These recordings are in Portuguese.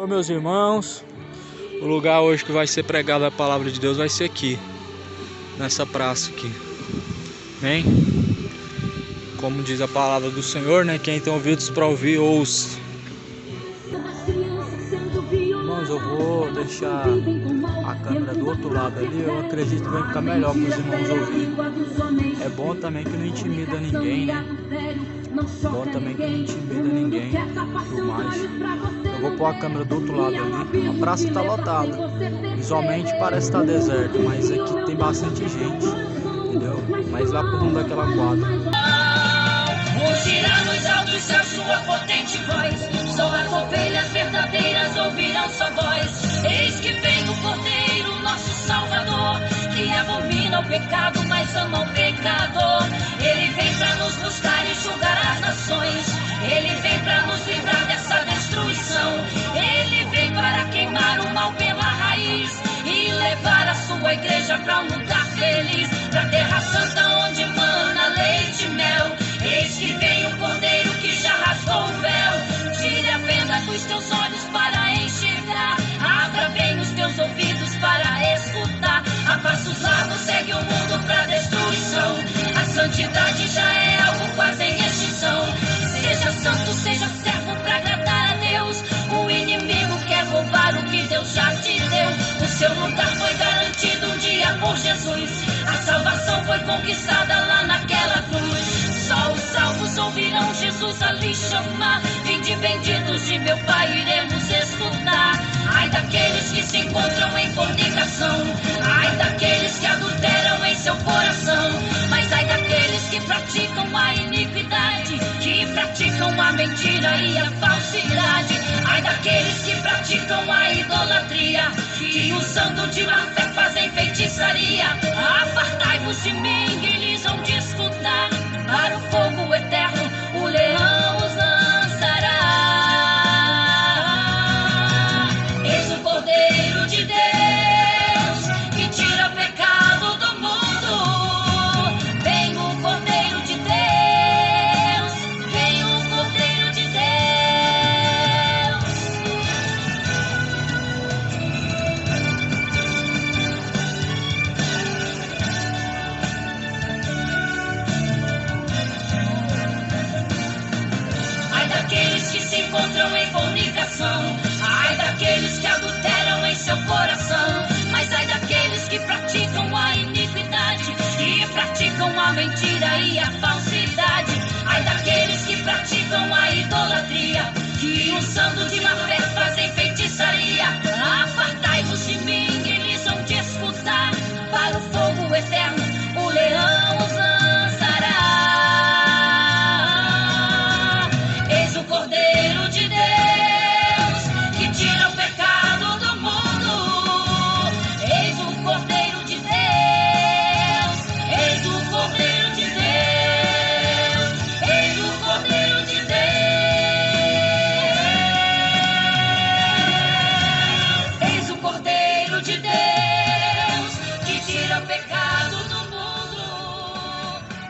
Então, meus irmãos, o lugar hoje que vai ser pregada a palavra de Deus vai ser aqui, nessa praça aqui. Amém? Como diz a palavra do Senhor, né? Quem tem ouvidos para ouvir, ouça. Irmãos, eu vou deixar a câmera do outro lado ali. Eu acredito que vai ficar melhor para os irmãos ouvirem. É bom também que não intimida ninguém, né? É bom também que não intimida ninguém. Tudo mais. Eu vou pôr a câmera do outro lado ali. A praça está lotada. Visualmente parece estar deserta, mas aqui tem bastante gente, entendeu? Mas lá por rumo daquela quadra. Rugirá nos altos a sua potente voz. Só as ovelhas verdadeiras ouvirão sua voz. Eis que vem o Cordeiro, nosso Salvador, que abomina o pecado, mas ama o pecador. Ele vem para nos buscar e julgar as nações. Ele vem para nos livrar dessa destruição. Ele vem para queimar o mal pela raiz e levar a sua igreja para um lugar feliz, pra terra santa onde mana leite e mel. Eis que vem o Cordeiro que já rasgou o véu. Tire a venda dos teus olhos para enxergar. Abra bem os teus ouvidos para escutar. A passos largos segue o mundo pra destruição. A santidade já é algo quase em extinção. Seja santo, seja servo pra agradar a Deus. O inimigo quer roubar o que Deus já te deu. O seu lugar foi garantido um dia por Jesus. A salvação foi conquistada lá naquela cruz. Só os salvos ouvirão Jesus ali chamar. Vinde benditos de meu Pai, iremos escutar. Ai daqueles que se encontram em fornicação. Ai daqueles que adulteram em seu coração. Mas ai daqueles que praticam a iniquidade, que praticam a mentira e a falsidade. Ai daqueles que praticam a idolatria, que usando de má fé fazem feitiçaria. Apartai-vos de mim, eles vão te escutar. Para o fogo eterno, o leão os lançará. Eis o Cordeiro de Deus, que tira o pecado do mundo. Vem o Cordeiro de Deus, vem o Cordeiro de Deus. Daqueles que se encontram em fornicação, ai daqueles que adulteram em seu coração, mas ai daqueles que praticam a iniquidade, que praticam a mentira e a falsidade. Ai daqueles que praticam a idolatria, que usando de má fé fazem feitiçaria. Apartai-vos de mim, eles vão te escutar. Para o fogo eterno, o leão os lançará. Eis o Cordeiro de Deus, que tira o pecado do mundo. Eis o Cordeiro de Deus, eis o Cordeiro de Deus, eis o Cordeiro de Deus. Eis o Cordeiro de Deus, que tira o pecado do mundo.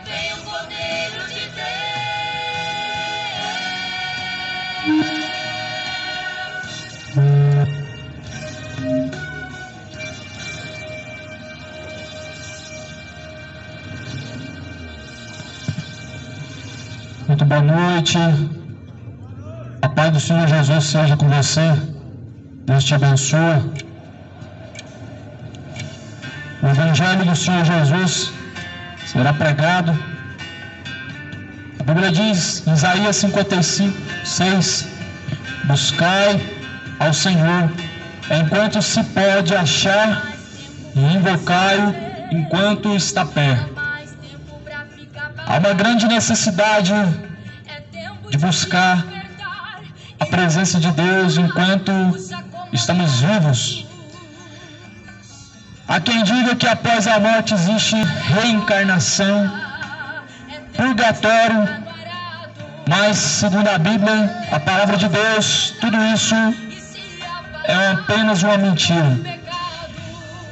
Vem o Cordeiro de Deus. Muito boa noite. A paz do Senhor Jesus seja com você. Deus te abençoe. O Evangelho do Senhor Jesus será pregado. A Bíblia diz em Isaías 55:6: buscai ao Senhor enquanto se pode achar e invocai-o enquanto está perto. Há uma grande necessidade de buscar a presença de Deus enquanto estamos vivos. Há quem diga que após a morte existe reencarnação, purgatório, mas segundo a Bíblia, a palavra de Deus, tudo isso é apenas uma mentira.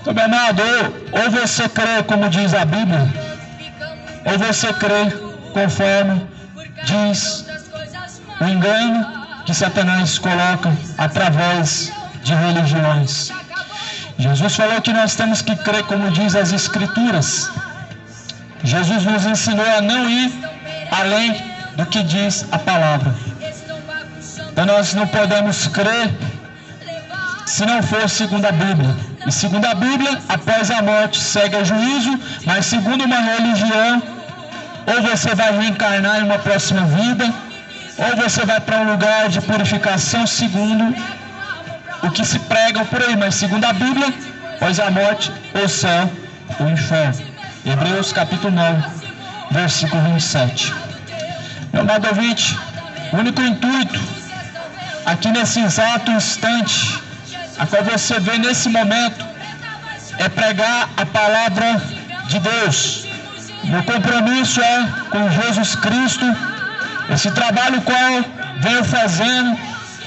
Então, meu amado, ou você crê como diz a Bíblia, ou você crê conforme diz o engano que Satanás coloca através de religiões. Jesus falou que nós temos que crer como diz as Escrituras. Jesus nos ensinou a não ir além do que diz a palavra. Então nós não podemos crer se não for segundo a Bíblia. E segundo a Bíblia, após a morte segue a juízo, mas segundo uma religião, ou você vai reencarnar em uma próxima vida, ou você vai para um lugar de purificação segundo o que se prega por aí. Mas segundo a Bíblia, após a morte, o céu, o inferno. Hebreus capítulo 9, versículo 27. Meu amado ouvinte, o único intuito aqui nesse exato instante, a qual você vê nesse momento, é pregar a palavra de Deus. Meu compromisso é com Jesus Cristo. Esse trabalho qual venho fazendo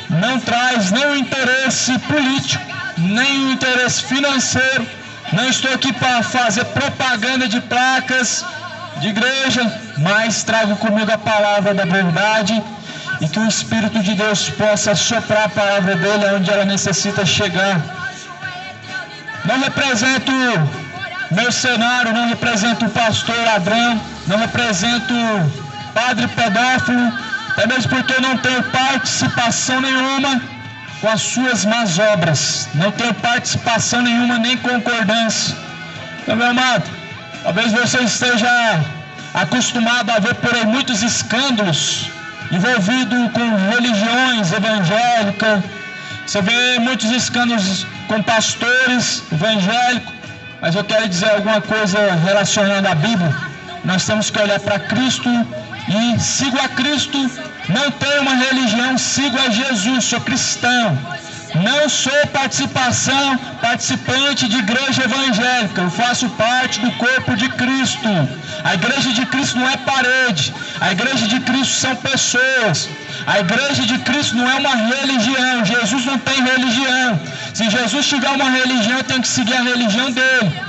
não traz nem o interesse político, nem o interesse financeiro. Não estou aqui para fazer propaganda de placas de igreja, mas trago comigo a palavra da verdade, e que o Espírito de Deus possa soprar a palavra dele onde ela necessita chegar. Não represento mercenário, não represento o pastor ladrão, não represento padre pedófilo, até mesmo porque eu não tenho participação nenhuma com as suas más obras, não tenho participação nenhuma nem concordância. Então, meu amado, talvez você esteja acostumado a ver por aí muitos escândalos envolvido com religiões evangélicas. Você vê muitos escândalos com pastores evangélicos, mas eu quero dizer alguma coisa relacionada à Bíblia. Nós temos que olhar para Cristo e sigo a Cristo. Não tenho uma religião, sigo a Jesus, sou cristão. Não sou participante de igreja evangélica, eu faço parte do corpo de Cristo. A igreja de Cristo não é parede, a igreja de Cristo são pessoas. A igreja de Cristo não é uma religião, Jesus não tem religião. Se Jesus tiver uma religião, eu tenho que seguir a religião dele.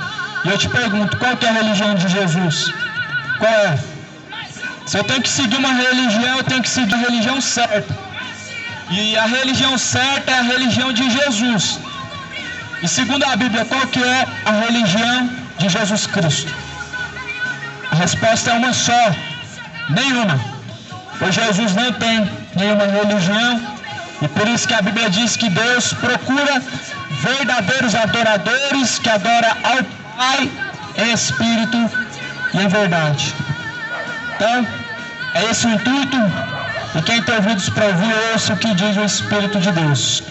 E eu te pergunto, qual que é a religião de Jesus? Qual é? Se eu tenho que seguir uma religião, eu tenho que seguir a religião certa. E a religião certa é a religião de Jesus. E segundo a Bíblia, qual que é a religião de Jesus Cristo? A resposta é uma só: nenhuma. Pois Jesus não tem nenhuma religião. E por isso que a Bíblia diz que Deus procura verdadeiros adoradores que adoram ao Pai em espírito e em verdade. Então, é esse o intuito. E quem tem ouvidos para ouvir, ouça o que diz o Espírito de Deus.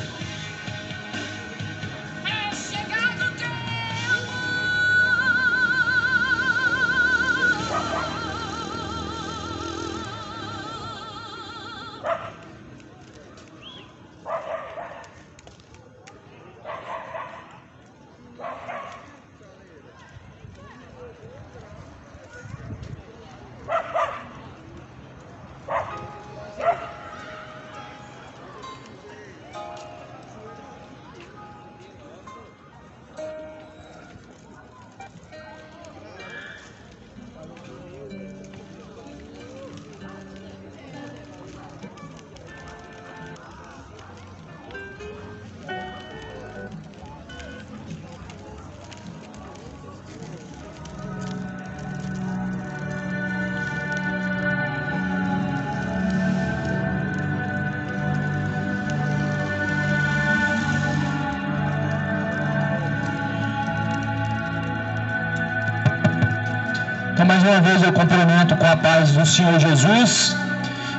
Então, mais uma vez, eu cumprimento com a paz do Senhor Jesus,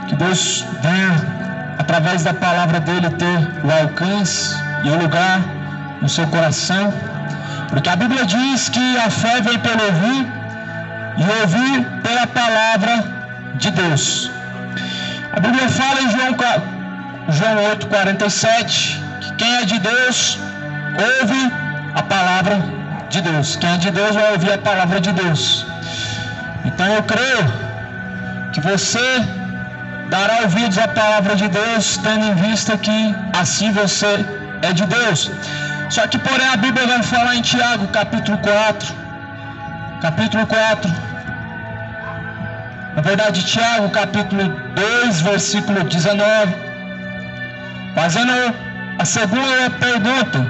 que Deus venha, através da palavra dele, ter o alcance e o lugar no seu coração, porque a Bíblia diz que a fé vem pelo ouvir e ouvir pela palavra de Deus. A Bíblia fala em João 8,47, que quem é de Deus ouve a palavra de Deus. Quem é de Deus vai ouvir a palavra de Deus. Então eu creio que você dará ouvidos à palavra de Deus, tendo em vista que assim você é de Deus. Só que, porém, a Bíblia vai falar em Tiago, capítulo 4. Na verdade, Tiago, capítulo 2, versículo 19. fazendo a segunda pergunta,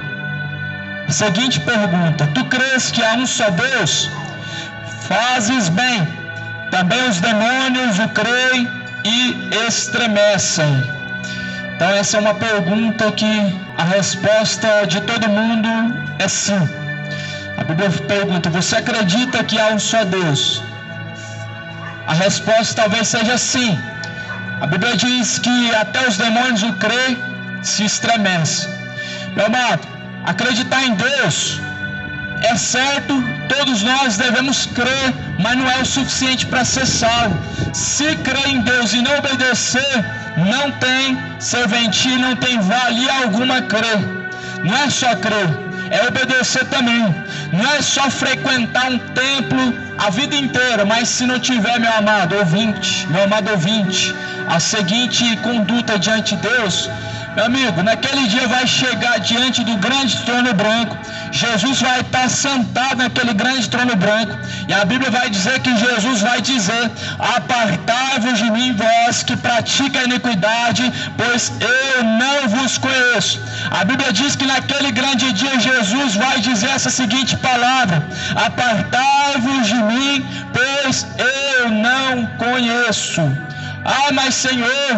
a seguinte pergunta: tu crês que há um só Deus? Fazes bem, também os demônios o creem e estremecem. Então essa é uma pergunta que a resposta de todo mundo é sim. A Bíblia pergunta: você acredita que há um só Deus? A resposta talvez seja sim. A Bíblia diz que até os demônios o creem, se estremecem. Meu amado, acreditar em Deus é certo, todos nós devemos crer, mas não é o suficiente para ser salvo. Se crer em Deus e não obedecer, não tem serventia, não tem valia alguma crer. Não é só crer, é obedecer também. Não é só frequentar um templo a vida inteira, mas se não tiver, meu amado ouvinte, a seguinte conduta diante de Deus, meu amigo, naquele dia vai chegar diante do grande trono branco. Jesus vai estar sentado naquele grande trono branco, e a Bíblia vai dizer que Jesus vai dizer: apartai-vos de mim, vós que pratica a iniquidade, pois eu não vos conheço. A Bíblia diz que naquele grande dia Jesus vai dizer essa seguinte palavra: apartai-vos de mim, pois eu não conheço. Ah, mas Senhor,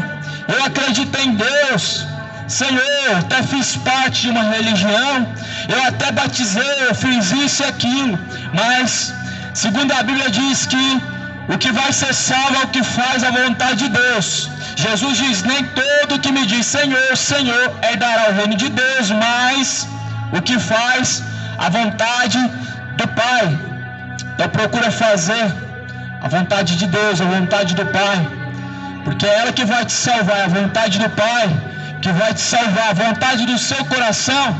eu acredito em Deus. Senhor, eu até fiz parte de uma religião, eu até batizei, eu fiz isso e aquilo, mas segundo a Bíblia diz que o que vai ser salvo é o que faz a vontade de Deus. Jesus diz: nem todo que me diz Senhor, Senhor herdará o reino de Deus, mas o que faz a vontade do Pai. Então procura fazer a vontade de Deus, a vontade do Pai, porque é ela que vai te salvar, a vontade do Pai que vai te salvar. A vontade do seu coração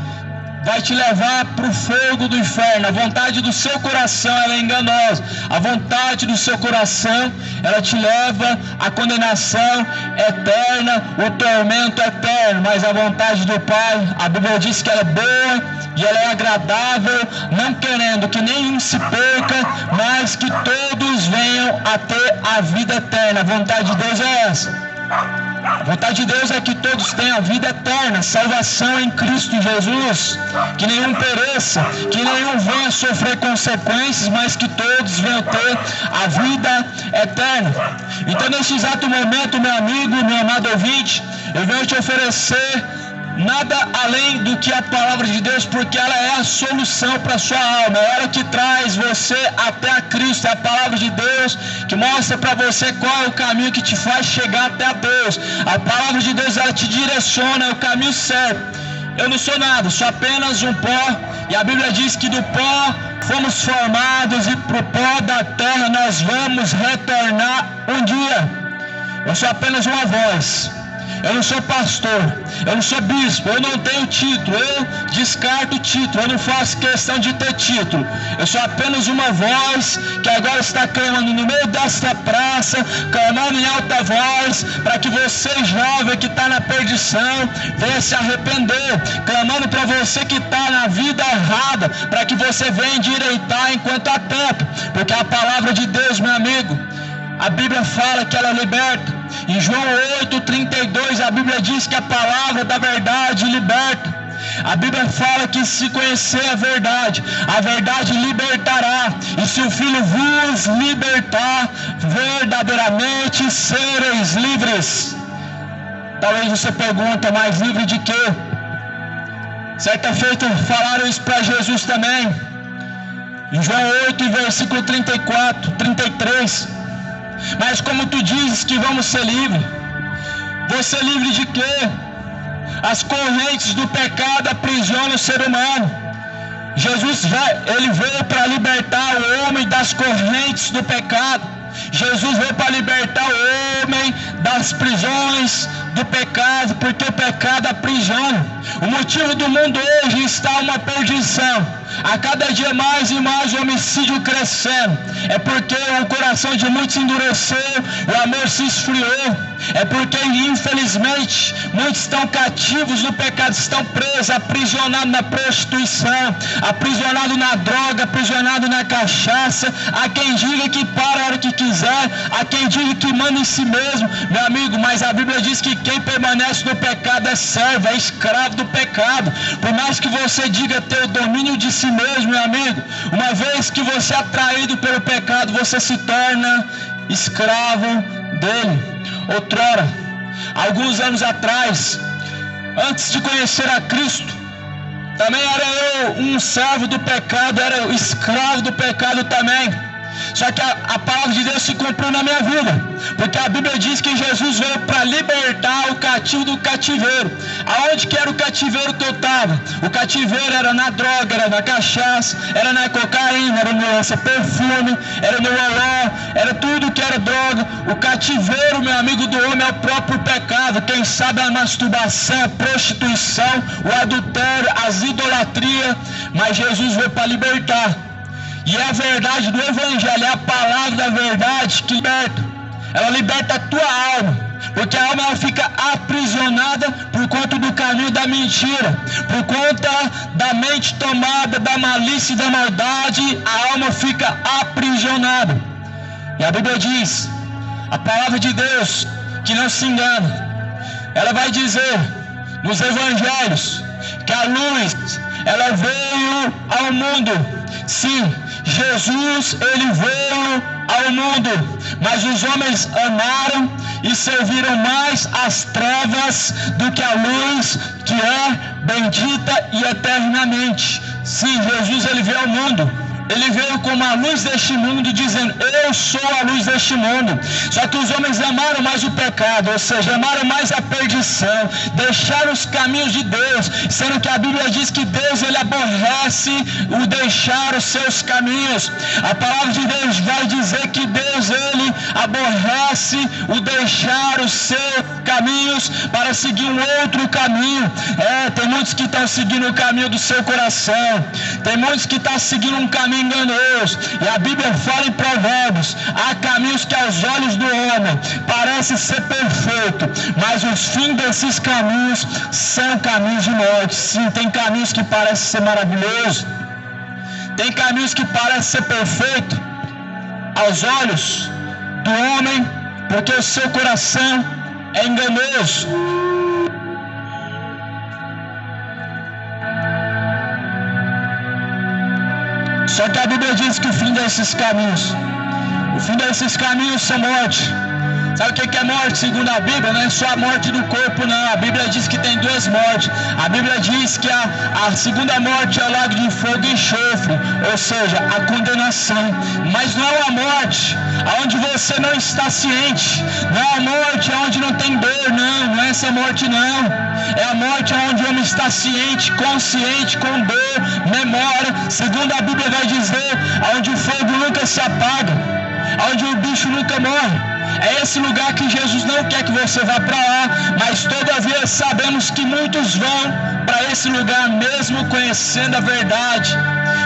vai te levar para o fogo do inferno. A vontade do seu coração, ela é enganosa. A vontade do seu coração, ela te leva à condenação eterna, o tormento eterno. Mas a vontade do Pai, a Bíblia diz que ela é boa e ela é agradável, não querendo que nenhum se perca, mas que todos venham a ter a vida eterna. A vontade de Deus é essa. A vontade de Deus é que todos tenham a vida eterna, salvação em Cristo Jesus, que nenhum pereça, que nenhum venha sofrer consequências, mas que todos venham ter a vida eterna. Então, neste exato momento, meu amigo, meu amado ouvinte, eu venho te oferecer nada além do que a palavra de Deus, porque ela é a solução para a sua alma, é ela que traz você até a Cristo. É a palavra de Deus que mostra para você qual é o caminho que te faz chegar até a Deus. A palavra de Deus, ela te direciona, é o caminho certo. Eu não sou nada, sou apenas um pó, e a Bíblia diz que do pó fomos formados e para o pó da terra nós vamos retornar um dia. Eu sou apenas uma voz. Eu não sou pastor, eu não sou bispo, eu não tenho título, eu descarto título, eu não faço questão de ter título. Eu sou apenas uma voz que agora está clamando no meio desta praça, clamando em alta voz, para que você, jovem que está na perdição, venha se arrepender, clamando para você que está na vida errada, para que você venha endireitar enquanto há tempo, porque a palavra de Deus, meu amigo, a Bíblia fala que ela liberta. Em João 8:32, a Bíblia diz que a palavra da verdade liberta. A Bíblia fala que se conhecer a verdade libertará. E se o Filho vos libertar, verdadeiramente sereis livres. Talvez você pergunta, mas livre de quê? Certa feita falaram isso para Jesus também. Em João 8, versículo 33. Mas como tu dizes que vamos ser livres, você é livre de quê? As correntes do pecado aprisionam o ser humano. Jesus ele veio para libertar o homem das correntes do pecado. Jesus veio para libertar o homem das prisões do pecado, porque o pecado aprisiona. O motivo do mundo hoje está uma perdição. A cada dia mais e mais o homicídio crescendo. É porque o coração de muitos endureceu, o amor se esfriou. É porque, infelizmente, muitos estão cativos no pecado, estão presos, aprisionados na prostituição, aprisionados na droga, aprisionados na cachaça. Há quem diga que para a hora que quiser, há quem diga que manda em si mesmo, meu amigo, mas a Bíblia diz que quem permanece no pecado é servo, é escravo do pecado. Por mais que você diga ter o domínio de si mesmo, meu amigo, uma vez que você é atraído pelo pecado, você se torna escravo dele. Outrora, alguns anos atrás, antes de conhecer a Cristo, também era eu um servo do pecado, era escravo do pecado também. Só que a palavra de Deus se cumpriu na minha vida, porque a Bíblia diz que Jesus veio para libertar o cativo do cativeiro. Aonde que era o cativeiro que eu estava? O cativeiro era na droga, era na cachaça, era na cocaína, era no lança-perfume, era no loló, era tudo que era droga. O cativeiro, meu amigo, do homem é o próprio pecado. Quem sabe a masturbação, a prostituição, o adultério, as idolatrias. Mas Jesus veio para libertar. E é a verdade do Evangelho, é a palavra da verdade que liberta. Ela liberta a tua alma, porque a alma ela fica aprisionada por conta do caminho da mentira, por conta da mente tomada da malícia e da maldade, a alma fica aprisionada. E a Bíblia diz, a palavra de Deus, que não se engana, ela vai dizer nos Evangelhos que a luz, ela veio ao mundo. Sim, Jesus, ele veio ao mundo, mas os homens amaram e serviram mais as trevas do que a luz, que é bendita e eternamente. Sim, Jesus, ele veio ao mundo. Ele veio como a luz deste mundo, dizendo, eu sou a luz deste mundo. Só que os homens amaram mais o pecado, ou seja, amaram mais a perdição, deixaram os caminhos de Deus, sendo que a Bíblia diz que Deus, ele aborrece o deixar os seus caminhos. A palavra de Deus vai dizer que Deus, ele aborrece o deixar os seus caminhos para seguir um outro caminho. Tem muitos que estão seguindo o caminho do seu coração, tem muitos que estão seguindo um caminho enganoso, e a Bíblia fala em Provérbios, há caminhos que aos olhos do homem parece ser perfeito, mas os fins desses caminhos são caminhos de morte. Sim, tem caminhos que parecem ser maravilhosos, tem caminhos que parecem ser perfeitos aos olhos do homem, porque o seu coração é enganoso. Só que a Bíblia diz que o fim desses caminhos são morte. Sabe o que é morte segundo a Bíblia? Não é só a morte do corpo, não. A Bíblia diz que tem duas mortes. A Bíblia diz que a segunda morte é o lago de fogo e enxofre, ou seja, a condenação. Mas não é uma morte onde você não está ciente, não é a morte onde não tem dor, não é essa morte não. É a morte onde o homem está ciente, consciente, com dor, memória. Segundo a Bíblia vai dizer, onde o fogo nunca se apaga, onde o bicho nunca morre. É esse lugar que Jesus não quer que você vá para lá, mas todavia sabemos que muitos vão para esse lugar, mesmo conhecendo a verdade.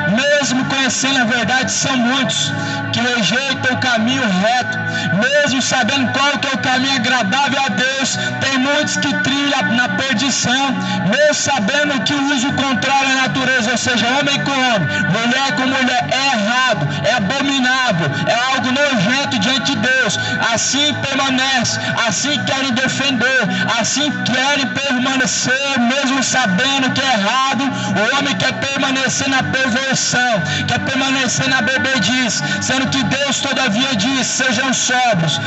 Mesmo conhecendo a verdade, são muitos que rejeitam o caminho reto, mesmo sabendo qual que é o caminho agradável a Deus. Tem muitos que trilham na perdição, mesmo sabendo que o uso contrário à natureza, ou seja, homem com homem, mulher com mulher, é errado, é abominável, é algo nojento diante de Deus. Assim permanece, assim querem defender, assim querem permanecer, mesmo sabendo que é errado. O homem quer permanecer na perversão, quer permanecer na bebedice, sendo que Deus todavia diz, sejam sóbrios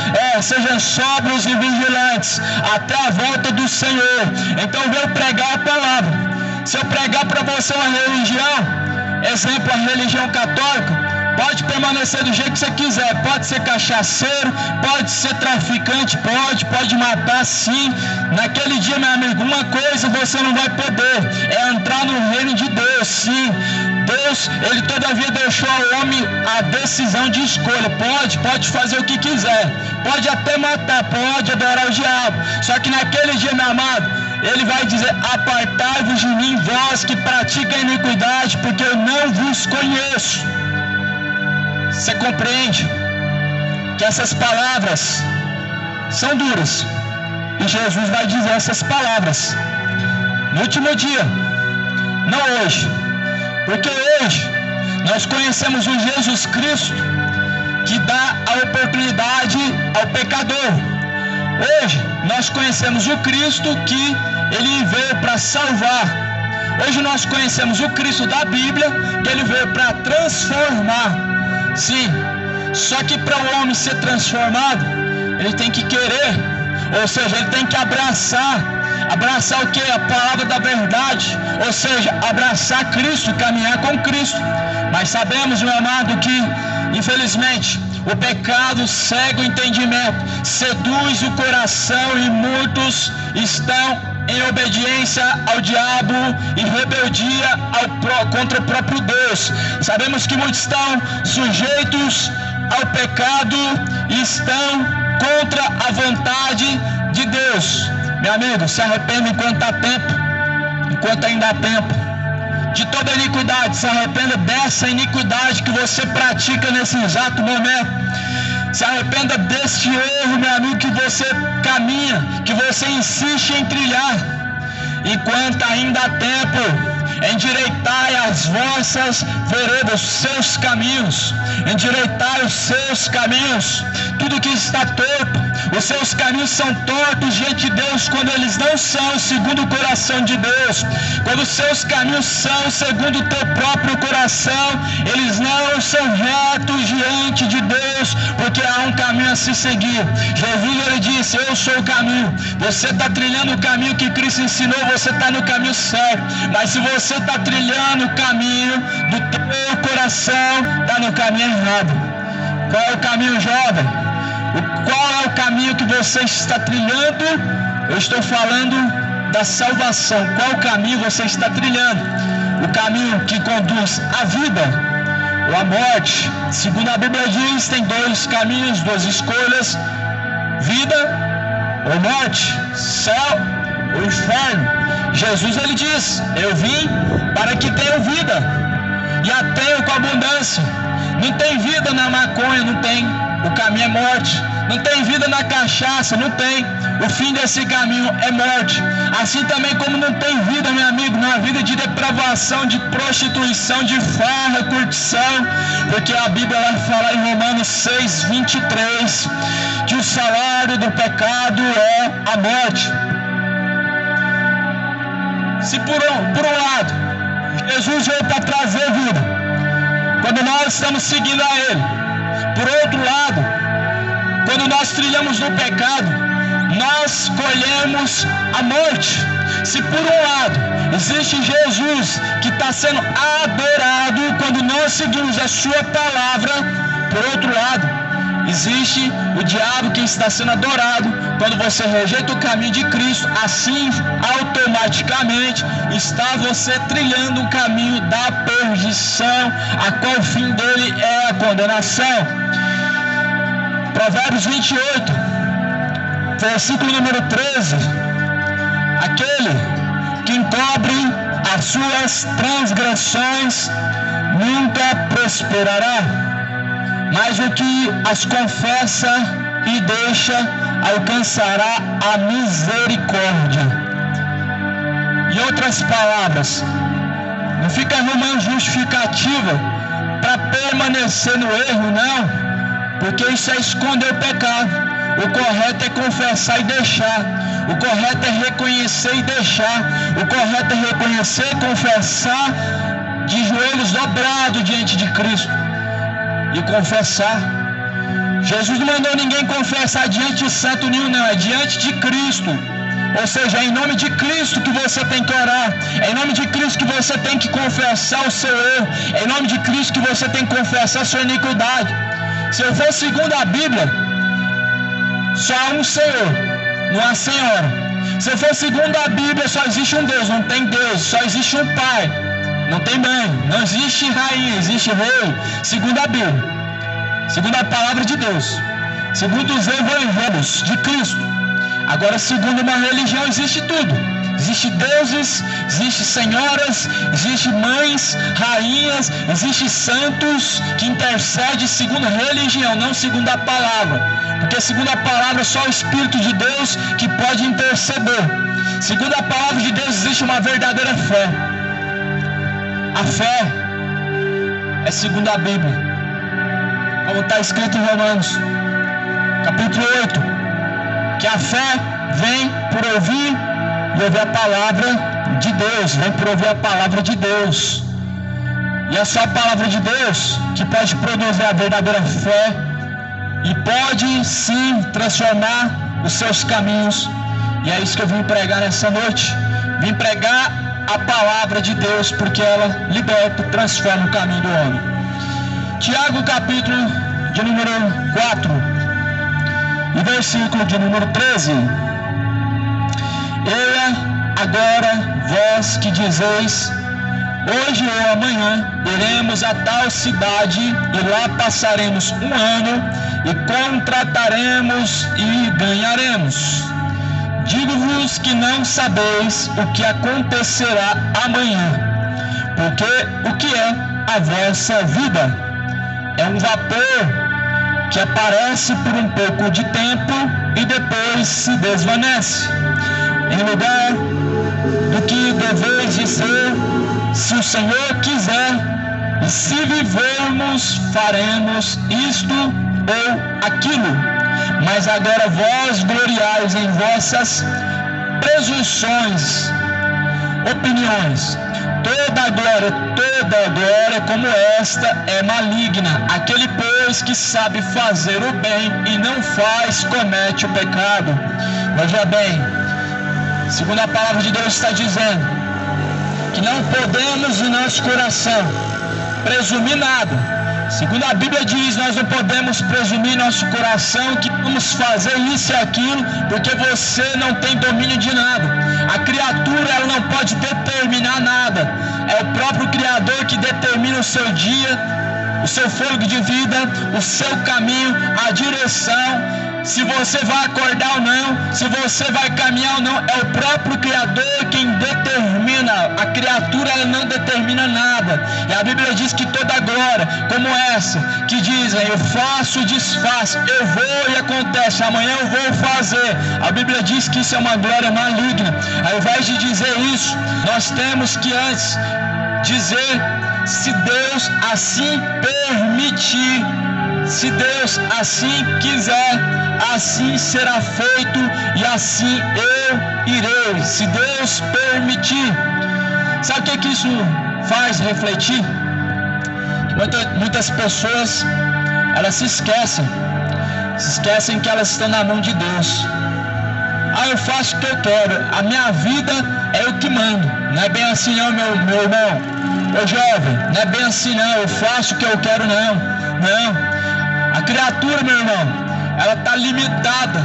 e vigilantes, até a volta do Senhor. Então eu pregar a palavra. Se eu pregar para você uma religião, exemplo, a religião católica, pode permanecer do jeito que você quiser, pode ser cachaceiro, pode ser traficante, pode matar, sim. Naquele dia, meu amigo, uma coisa você não vai poder, é entrar no reino de Deus, sim. Deus, ele todavia deixou ao homem a decisão de escolha, pode fazer o que quiser, pode até matar, pode adorar o diabo, só que naquele dia, meu amado, ele vai dizer, apartai-vos de mim, vós que praticam a iniquidade, porque eu não vos conheço. Você compreende que essas palavras são duras, e Jesus vai dizer essas palavras: no último dia, não hoje, porque hoje nós conhecemos o Jesus Cristo que dá a oportunidade ao pecador. Hoje nós conhecemos o Cristo que ele veio para salvar. Hoje nós conhecemos o Cristo da Bíblia, que ele veio para transformar. Sim, só que para o homem ser transformado, ele tem que querer, ou seja, ele tem que abraçar o que? A palavra da verdade, ou seja, abraçar Cristo, caminhar com Cristo. Mas sabemos, meu amado, que infelizmente o pecado cega o entendimento, seduz o coração e muitos estão em obediência ao diabo e rebeldia contra o próprio Deus. Sabemos que muitos estão sujeitos ao pecado e estão contra a vontade de Deus. Meu amigo, se arrependa enquanto há tempo, enquanto ainda há tempo. De toda iniquidade, se arrependa dessa iniquidade que você pratica nesse exato momento. Se arrependa deste erro, meu amigo, que você caminha, que você insiste em trilhar. Enquanto ainda há tempo, endireitai as vossas veredas, os seus caminhos. Endireitai os seus caminhos. Tudo que está torto, os seus caminhos são tortos diante de Deus quando eles não são segundo o coração de Deus. Quando os seus caminhos são segundo o teu próprio coração, eles não são retos diante de Deus, porque há um caminho a se seguir. Jesus, ele disse: eu sou o caminho. Você está trilhando o caminho que Cristo ensinou, você está no caminho certo. Mas se você está trilhando o caminho do teu coração, está no caminho errado. Qual é o caminho, jovem? Qual é o caminho que você está trilhando? Eu estou falando da salvação. Qual caminho você está trilhando? O caminho que conduz à vida ou à morte? Segundo a Bíblia diz, tem dois caminhos, duas escolhas: vida ou morte, céu ou inferno. Jesus, ele diz: eu vim para que tenham vida e a tenham com abundância. Não tem vida na maconha, não tem. O caminho é morte. Não tem vida na cachaça, não tem. O fim desse caminho é morte. Assim também como não tem vida, meu amigo, na vida de depravação, de prostituição, de farra, curtição. Porque a Bíblia vai falar em Romanos 6:23 que o salário do pecado é a morte. Se por um lado Jesus veio para trazer vida, quando nós estamos seguindo a Ele, por outro lado, quando nós trilhamos no pecado, nós colhemos a morte. Se por um lado existe Jesus que está sendo adorado quando nós seguimos a sua palavra, por outro lado existe o diabo que está sendo adorado quando você rejeita o caminho de Cristo. Assim, automaticamente, está você trilhando o caminho da perdição, a qual o fim dele é a condenação. Provérbios 28, versículo número 13: aquele que encobre as suas transgressões nunca prosperará, mas o que as confessa e deixa alcançará a misericórdia. Em outras palavras, não fica arrumando justificativa para permanecer no erro, não, porque isso é esconder o pecado. O correto é confessar e deixar. O correto é reconhecer e deixar. O correto é reconhecer e confessar de joelhos dobrados diante de Cristo e confessar. Jesus não mandou ninguém confessar diante de santo nenhum, não, é diante de Cristo. Ou seja, é em nome de Cristo que você tem que orar, é em nome de Cristo que você tem que confessar o seu erro, é em nome de Cristo que você tem que confessar a sua iniquidade. Se eu for segundo a Bíblia, só há um Senhor, não há senhora. Se eu for segundo a Bíblia, só existe um Deus, não tem Deus, só existe um Pai, não tem mãe, não existe rainha, existe rei, segundo a Bíblia, segundo a palavra de Deus, segundo os evangelhos de Cristo. Agora, segundo uma religião, existe tudo. Existem deuses, existem senhoras, existem mães, rainhas, existem santos que intercedem segundo a religião, não segundo a palavra. Porque segundo a palavra, só o Espírito de Deus que pode interceder. Segundo a palavra de Deus, existe uma verdadeira fé. A fé é segundo a Bíblia, como está escrito em Romanos, capítulo 8, que a fé vem por ouvir e ouvir a palavra de Deus, vem por ouvir a palavra de Deus. E é só a palavra de Deus que pode produzir a verdadeira fé e pode sim transformar os seus caminhos. E é isso que eu vim pregar nessa noite. Vim pregar a palavra de Deus, porque ela liberta, transforma o caminho do homem. Tiago, capítulo de número 4 e versículo de número 13. Eia agora vós que dizeis, hoje ou amanhã iremos a tal cidade e lá passaremos um ano e contrataremos e ganharemos. Digo-vos que não sabeis o que acontecerá amanhã, porque o que é a vossa vida? É um vapor que aparece por um pouco de tempo e depois se desvanece. Em lugar do que deveis dizer, se o Senhor quiser, e se vivermos, faremos isto ou aquilo. Mas agora vós gloriais em vossas presunções, opiniões. Toda glória como esta é maligna. Aquele, pois, que sabe fazer o bem e não faz, comete o pecado. Veja bem, segundo a palavra de Deus está dizendo, que não podemos em nosso coração presumir nada. Segundo a Bíblia diz, nós não podemos presumir em nosso coração que vamos fazer isso e aquilo, porque você não tem domínio de nada. A criatura, ela não pode determinar nada. É o próprio Criador que determina o seu dia, o seu fôlego de vida, o seu caminho, a direção. Se você vai acordar ou não, se você vai caminhar ou não, é o próprio Criador quem determina. A criatura, ela não determina nada. E a Bíblia diz que toda glória, como essa, que dizem, eu faço, desfaço, eu vou e acontece, amanhã eu vou fazer. A Bíblia diz que isso é uma glória maligna. Ao invés de dizer isso, nós temos que antes dizer, se Deus assim permitir, se Deus assim quiser, assim será feito e assim eu irei, se Deus permitir. Sabe o que isso faz refletir? Muitas pessoas, elas se esquecem que elas estão na mão de Deus. Eu faço o que eu quero, a minha vida é eu que mando. Não é bem assim não, meu irmão, ô jovem, não é bem assim não, eu faço o que eu quero não. A criatura, meu irmão, ela está limitada.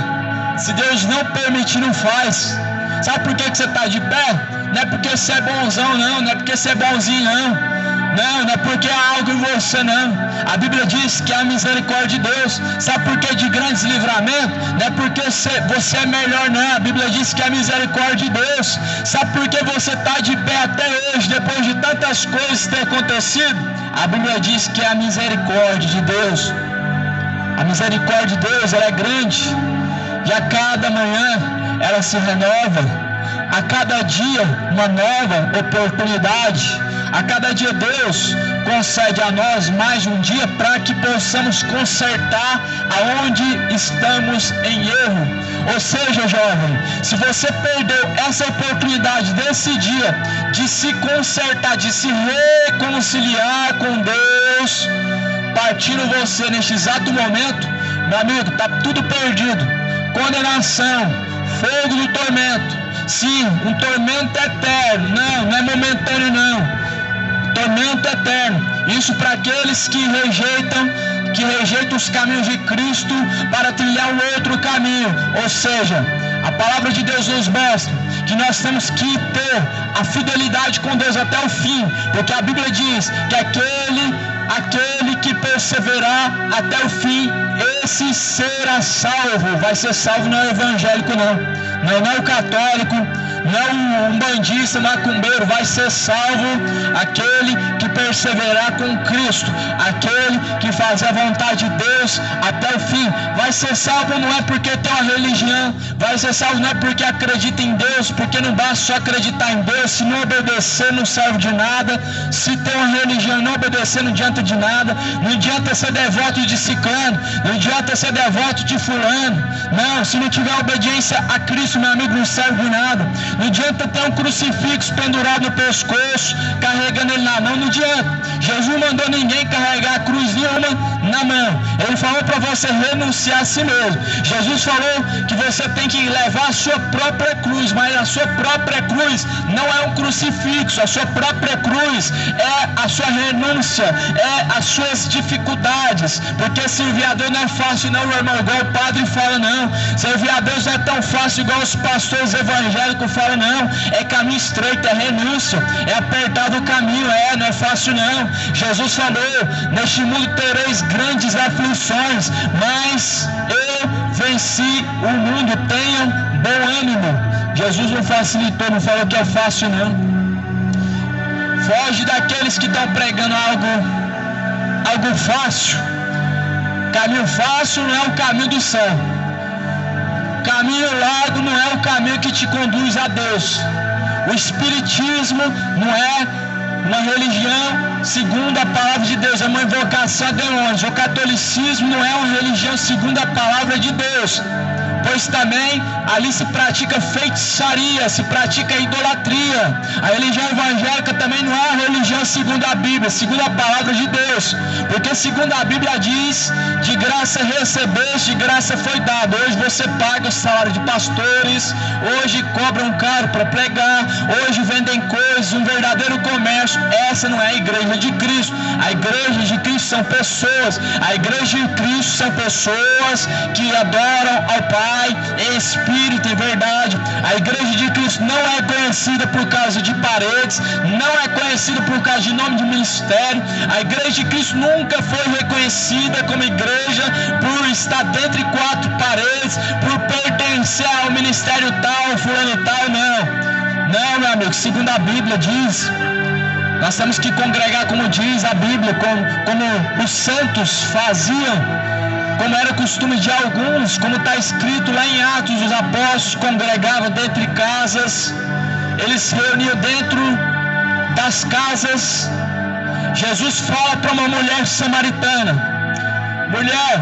Se Deus não permitir, não faz. Sabe por que você está de pé? Não é porque você é bonzão, não é porque você é bonzinho, não é porque há algo em você, não. A Bíblia diz que é a misericórdia de Deus. Sabe por que de grandes livramentos? Não é porque você é melhor, não. A Bíblia diz que é a misericórdia de Deus. Sabe por que você está de pé até hoje, depois de tantas coisas ter acontecido? A Bíblia diz que é a misericórdia de Deus. A misericórdia de Deus, ela é grande, e a cada manhã ela se renova, a cada dia uma nova oportunidade, a cada dia Deus concede a nós mais um dia para que possamos consertar aonde estamos em erro. Ou seja, jovem, se você perdeu essa oportunidade desse dia de se consertar, de se reconciliar com Deus, partindo você neste exato momento, meu amigo, está tudo perdido. Condenação, fogo do tormento. Sim, um tormento eterno. Não é momentâneo não. Tormento eterno. Isso para aqueles que rejeitam os caminhos de Cristo para trilhar um outro caminho. Ou seja, a palavra de Deus nos mostra que nós temos que ter a fidelidade com Deus até o fim, porque a Bíblia diz que aquele que perseverar até o fim, esse será salvo. Vai ser salvo, não é o evangélico não é o católico, não é um bandista, macumbeiro. Vai ser salvo aquele que perseverar com Cristo, aquele que faz a vontade de Deus até o fim. Vai ser salvo não é porque tem uma religião, vai ser salvo não é porque acredita em Deus, porque não basta só acreditar em Deus. Se não obedecer não serve de nada. Se tem uma religião e não obedecer não adianta de nada. Não adianta ser devoto de ciclano, não adianta ser devoto de fulano. Não, se não tiver obediência a Cristo, meu amigo, não serve de nada. Não adianta ter um crucifixo pendurado no pescoço, carregando ele na mão, não adianta. Jesus mandou ninguém carregar a cruz nenhuma na mão. Ele falou para você renunciar a si mesmo. Jesus falou que você tem que levar a sua própria cruz, mas a sua própria cruz não é um crucifixo. A sua própria cruz é a sua renúncia, é as suas dificuldades. Porque servir a Deus não é fácil não, meu irmão, igual o padre fala não. Servir a Deus não é tão fácil igual os pastores evangélicos falam não. É caminho estreito, é renúncia, é apertado o caminho, não é fácil não. Jesus falou, neste mundo tereis grandes aflições, mas eu venci o mundo, tenham bom ânimo. Jesus não facilitou, não falou que é fácil não. Foge daqueles que estão pregando algo fácil. Caminho fácil não é o caminho do céu. Caminho largo não é o caminho que te conduz a Deus. O espiritismo não é uma religião segundo a palavra de Deus, é uma invocação a demônios. O catolicismo não é uma religião segundo a palavra de Deus, pois também ali se pratica feitiçaria, se pratica idolatria. A religião evangélica também não é uma religião segundo a Bíblia, segundo a palavra de Deus, porque segundo a Bíblia diz, de graça recebeste, de graça foi dado. Hoje você paga o salário de pastores, hoje cobram caro para pregar, hoje vendem coisas, um verdadeiro comércio. Essa não é a igreja de Cristo. A igreja de Cristo são pessoas. A igreja de Cristo são pessoas que adoram ao Pai em espírito e verdade. A igreja de Cristo não é conhecida por causa de paredes, não é conhecida por causa de nome de ministério. A igreja de Cristo nunca foi reconhecida como igreja por estar dentro de 4 paredes, por pertencer ao ministério tal, fulano tal, não. Não, meu amigo, segundo a Bíblia diz, nós temos que congregar como diz a Bíblia, como os santos faziam, como era costume de alguns, como está escrito lá em Atos, os apóstolos congregavam dentro de casas, eles se reuniam dentro das casas. Jesus fala para uma mulher samaritana: mulher,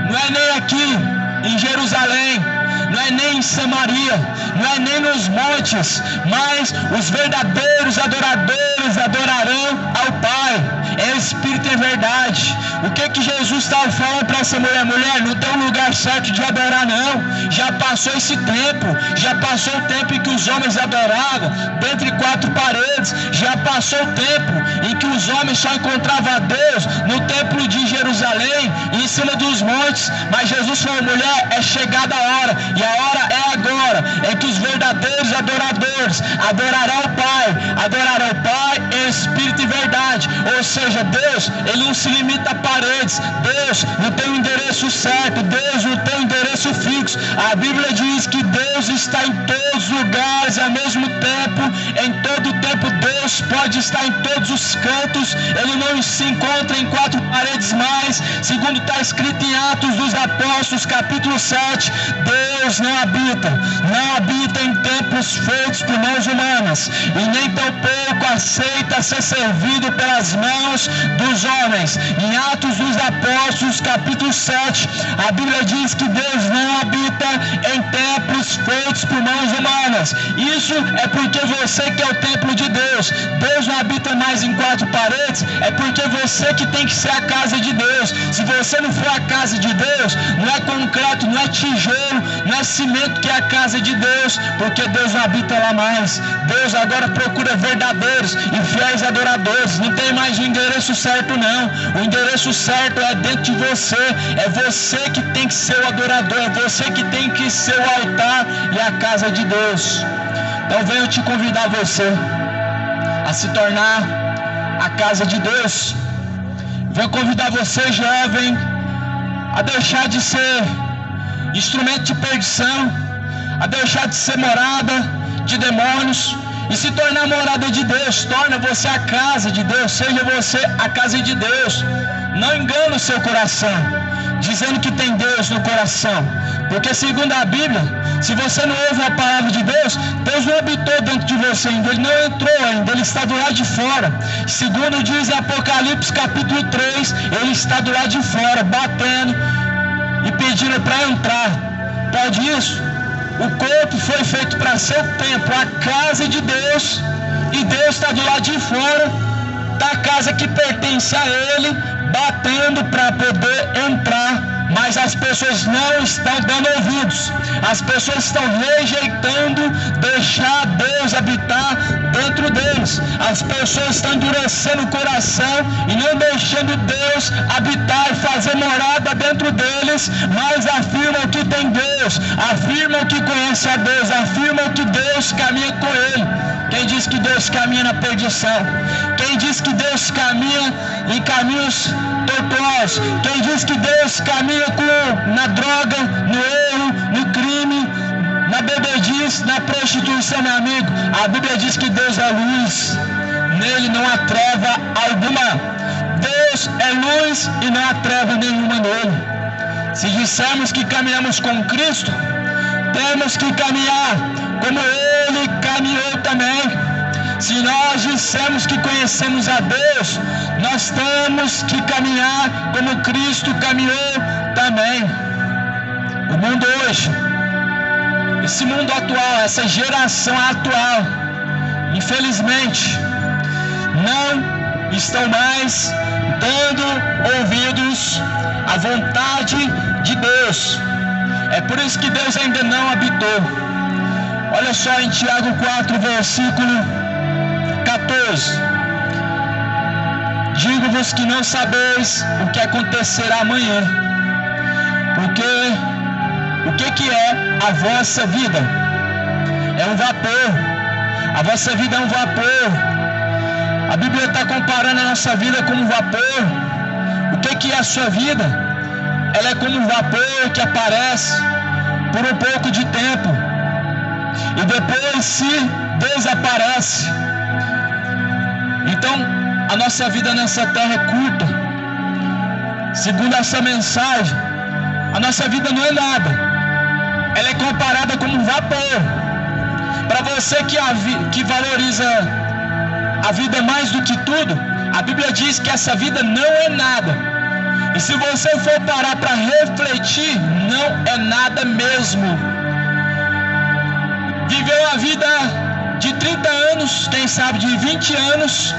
não é nem aqui em Jerusalém, não é nem em Samaria, não é nem nos montes, mas os verdadeiros adoradores adorarão ao Pai, é espírito e verdade. O que Jesus estava falando para essa mulher? Mulher, não tem um lugar certo de adorar não, já passou esse tempo, já passou o tempo em que os homens adoravam dentro de 4 paredes, já passou o tempo em que os homens só encontravam a Deus no templo de Jerusalém, em cima dos montes. Mas Jesus falou: mulher, é chegada a hora, e a hora é agora, é que os verdadeiros adoradores adorarão o Pai em espírito e verdade. Ou seja, Deus, Ele não se limita a paredes, Deus não tem um endereço certo, Deus não tem um endereço fixo. A Bíblia diz que Deus está em todos os lugares ao mesmo tempo, em todo o tempo Deus pode estar em todos os cantos, Ele não se encontra em 4 paredes mais, segundo está escrito em Atos dos Apóstolos, capítulo 7, Deus não habita em templos feitos por mãos humanas, e nem tampouco aceita ser servido pelas mãos dos homens. Em Atos dos Apóstolos, capítulo 7, a Bíblia diz que Deus não habita em templos feitos por mãos humanas. Isso é porque você que é o templo de Deus. Deus não habita mais em 4 paredes, é porque você que tem que ser a casa de Deus. Se você não for a casa de Deus, não é concreto, não é tijolo, não é cimento que é a casa de Deus, porque Deus não habita lá mais. Deus agora procura verdadeiros e fiéis adoradores. Não tem mais o endereço certo não. O endereço certo é dentro de você. É você que tem que ser o adorador, é você que tem que ser o altar e a casa de Deus. Então venho te convidar você a se tornar a casa de Deus. Venho convidar você, jovem, a deixar de ser instrumento de perdição, a deixar de ser morada de demônios e se tornar morada de Deus. Torna você a casa de Deus, seja você a casa de Deus. Não engane o seu coração, dizendo que tem Deus no coração, porque segundo a Bíblia, se você não ouve a palavra de Deus, Deus não habitou dentro de você ainda, Ele não entrou ainda, Ele está do lado de fora. Segundo diz em Apocalipse capítulo 3, Ele está do lado de fora, batendo e pedindo para entrar. Pode isso? O corpo foi feito para ser o templo, a casa de Deus, e Deus está do lado de fora da casa que pertence a Ele, batendo para poder entrar, mas as pessoas não estão dando ouvidos, as pessoas estão rejeitando deixar Deus habitar dentro deles, as pessoas estão endurecendo o coração e não deixando Deus habitar e fazer morada dentro deles, mas afirmam que tem Deus, afirmam que conhece a Deus, afirmam que Deus caminha com Ele. Quem diz que Deus caminha na perdição? Quem diz que Deus caminha em caminhos tortuosos? Quem diz que Deus caminha na droga, no erro, no crime, na bebedice, na prostituição, meu amigo? A Bíblia diz que Deus é luz, nele não há treva alguma. Deus é luz e não há treva nenhuma nele. Se dissermos que caminhamos com Cristo, temos que caminhar como Ele caminhou também. Se nós dissermos que conhecemos a Deus, nós temos que caminhar como Cristo caminhou também. O mundo hoje, esse mundo atual, essa geração atual, infelizmente, não estão mais dando ouvidos à vontade de Deus. É por isso que Deus ainda não habitou. Olha só em Tiago 4, versículo 14. Digo-vos que não sabeis o que acontecerá amanhã, porque o que é a vossa vida? É um vapor. A vossa vida é um vapor. A Bíblia está comparando a nossa vida com um vapor. O que é a sua vida? Ela é como um vapor que aparece por um pouco de tempo e depois se desaparece. Então, a nossa vida nessa terra é curta. Segundo essa mensagem, a nossa vida não é nada. Ela é comparada como um vapor. Para você que valoriza a vida mais do que tudo, a Bíblia diz que essa vida não é nada. E se você for parar para refletir, não é nada mesmo. Viveu a vida de 30 anos, quem sabe de 20 anos,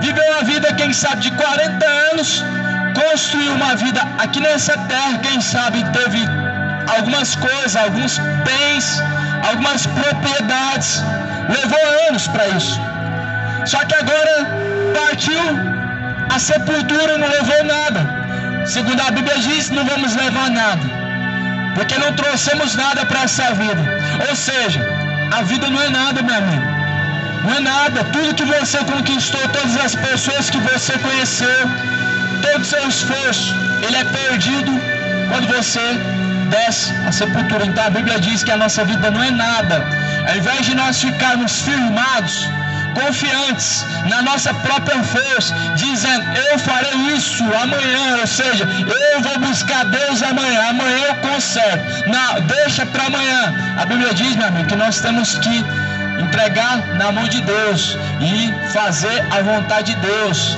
viveu a vida, quem sabe, de 40 anos, construiu uma vida aqui nessa terra, quem sabe teve algumas coisas, alguns bens, algumas propriedades, levou anos para isso. Só que agora partiu a sepultura e não levou nada. Segundo a Bíblia diz, não vamos levar nada, porque não trouxemos nada para essa vida. Ou seja, a vida não é nada, meu amigo. Não é nada. Tudo que você conquistou, todas as pessoas que você conheceu, todo o seu esforço, ele é perdido quando você desce a sepultura. Então a Bíblia diz que a nossa vida não é nada. Ao invés de nós ficarmos firmados, confiantes na nossa própria força, dizendo, eu farei isso amanhã, ou seja, eu vou buscar Deus amanhã eu conserto. Não, deixa para amanhã. A Bíblia diz, meu amigo, que nós temos que entregar na mão de Deus e fazer a vontade de Deus.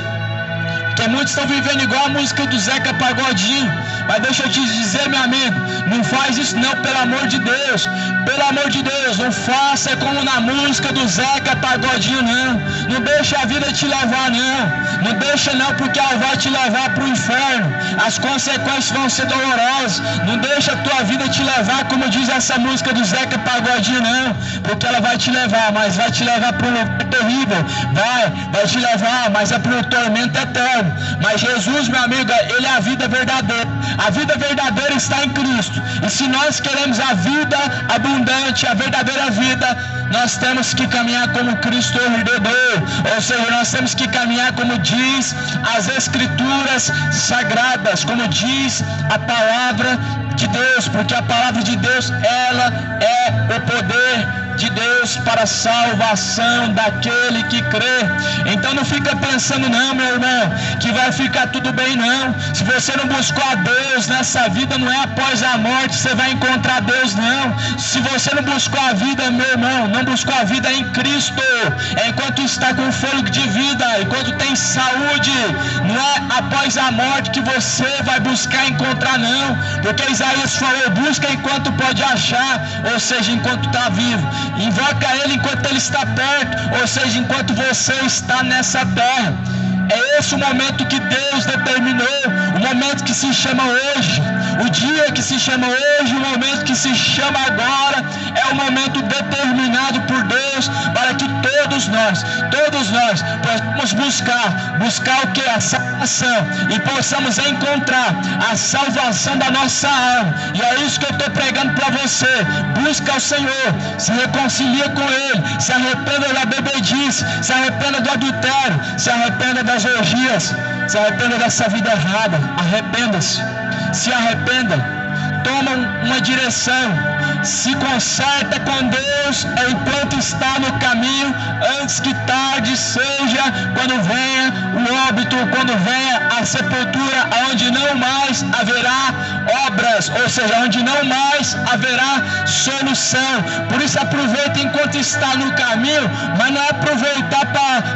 Porque muitos estão vivendo igual a música do Zeca Pagodinho. Mas deixa eu te dizer, meu amigo, não faz isso não, pelo amor de Deus. Pelo amor de Deus, não faça como na música do Zeca Pagodinho, não. Não deixa a vida te levar, não. Não deixa não, porque ela vai te levar para o inferno. As consequências vão ser dolorosas. Não deixa a tua vida te levar, como diz essa música do Zeca Pagodinho, não. Porque ela vai te levar, mas vai te levar para um lugar terrível. Vai te levar, mas é para o tormento eterno. Mas Jesus, meu amigo, Ele é a vida verdadeira. A vida verdadeira está em Cristo. E se nós queremos a vida abundante, a verdadeira vida, nós temos que caminhar como Cristo o Redentor. Ou seja, nós temos que caminhar como diz as Escrituras Sagradas, como diz a palavra de Deus, porque a palavra de Deus, ela é o poder de Deus para a salvação daquele que crê. Então não fica pensando não, meu irmão, que vai ficar tudo bem não. Se você não buscou a Deus nessa vida, não é após a morte que você vai encontrar Deus não. Se você não buscou a vida, meu irmão, não buscou a vida em Cristo, enquanto está com fôlego de vida, enquanto tem saúde, não é após a morte que você vai buscar encontrar não, porque Isaías falou, busca enquanto pode achar, ou seja, enquanto está vivo, invoca Ele enquanto Ele está perto, ou seja, enquanto você está nessa terra. É esse o momento que Deus determinou, o momento que se chama hoje, o dia que se chama hoje, o momento que se chama agora, é o momento determinado por Deus para que todos nós possamos buscar o que? A salvação, e possamos encontrar a salvação da nossa alma. E é isso que eu estou pregando para você. Busca o Senhor, se reconcilia com Ele, se arrependa da bebedice, se arrependa do adultério, se arrependa das orgias, se arrependa dessa vida errada, arrependa-se, se arrependa, toma uma direção, se conserta com Deus enquanto está no caminho, antes que tarde seja, quando venha o óbito, quando venha a sepultura, onde não mais haverá obras, ou seja, onde não mais haverá solução. Por isso aproveita enquanto está no caminho, mas não é aproveitar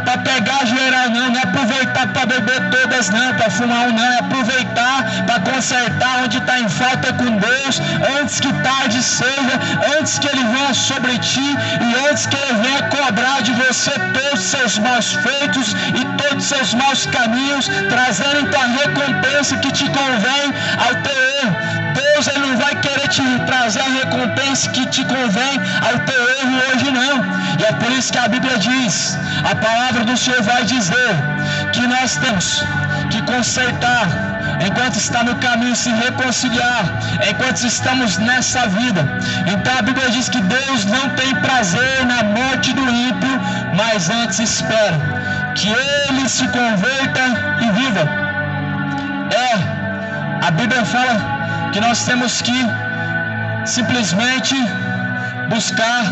para pegar geral não, não é aproveitar para beber todas não, para fumar um não, é aproveitar para consertar onde está em falta com Deus, antes que tarde seja, antes que Ele venha sobre ti e antes que Ele venha cobrar de você todos os seus maus feitos e todos os seus maus caminhos, trazendo então a recompensa que te convém ao teu erro. Deus, Ele não vai querer te trazer a recompensa que te convém ao teu erro hoje não. E é por isso que a Bíblia diz, a palavra do Senhor vai dizer que nós temos que consertar enquanto está no caminho, se reconciliar enquanto estamos nessa vida. Então a Bíblia diz que Deus não tem prazer na morte do ímpio, mas antes espera que ele se converta e viva. A Bíblia fala que nós temos que simplesmente buscar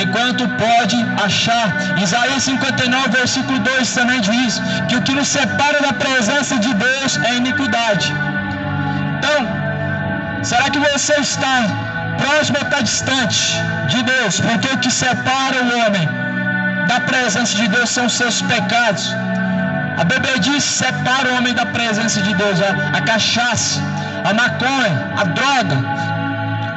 enquanto pode achar. Isaías 59, versículo 2 também diz que o que nos separa da presença de Deus é iniquidade. Então, será que você está próximo ou está distante de Deus? Porque o que separa o homem da presença de Deus são os seus pecados. A Bíblia diz que separa o homem da presença de Deus: a cachaça, a maconha, a droga,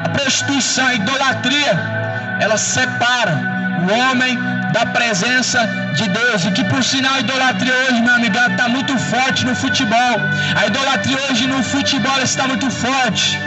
a prostituição, a idolatria. Ela separa o homem da presença de Deus. E que por sinal a idolatria hoje, meu amigo, ela está muito forte no futebol. A idolatria hoje no futebol está muito forte.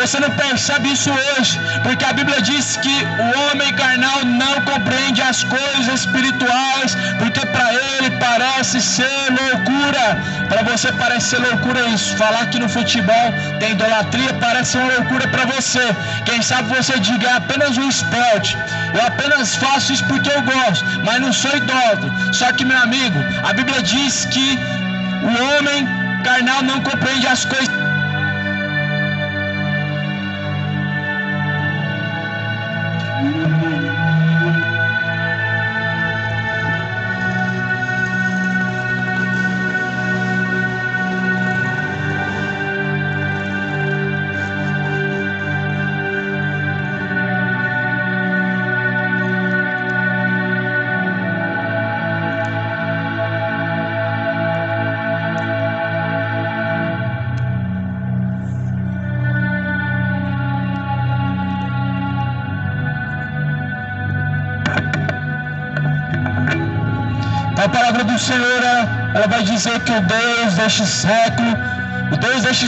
Você não percebe isso hoje, porque a Bíblia diz que o homem carnal não compreende as coisas espirituais, porque para ele parece ser loucura. Para você parece ser loucura isso. Falar que no futebol tem idolatria parece ser uma loucura para você. Quem sabe você diga, é apenas um esporte, eu apenas faço isso porque eu gosto, mas não sou idólatra. Só que, meu amigo, a Bíblia diz que o homem carnal não compreende as coisas. A palavra do Senhor, ela vai dizer que o Deus deste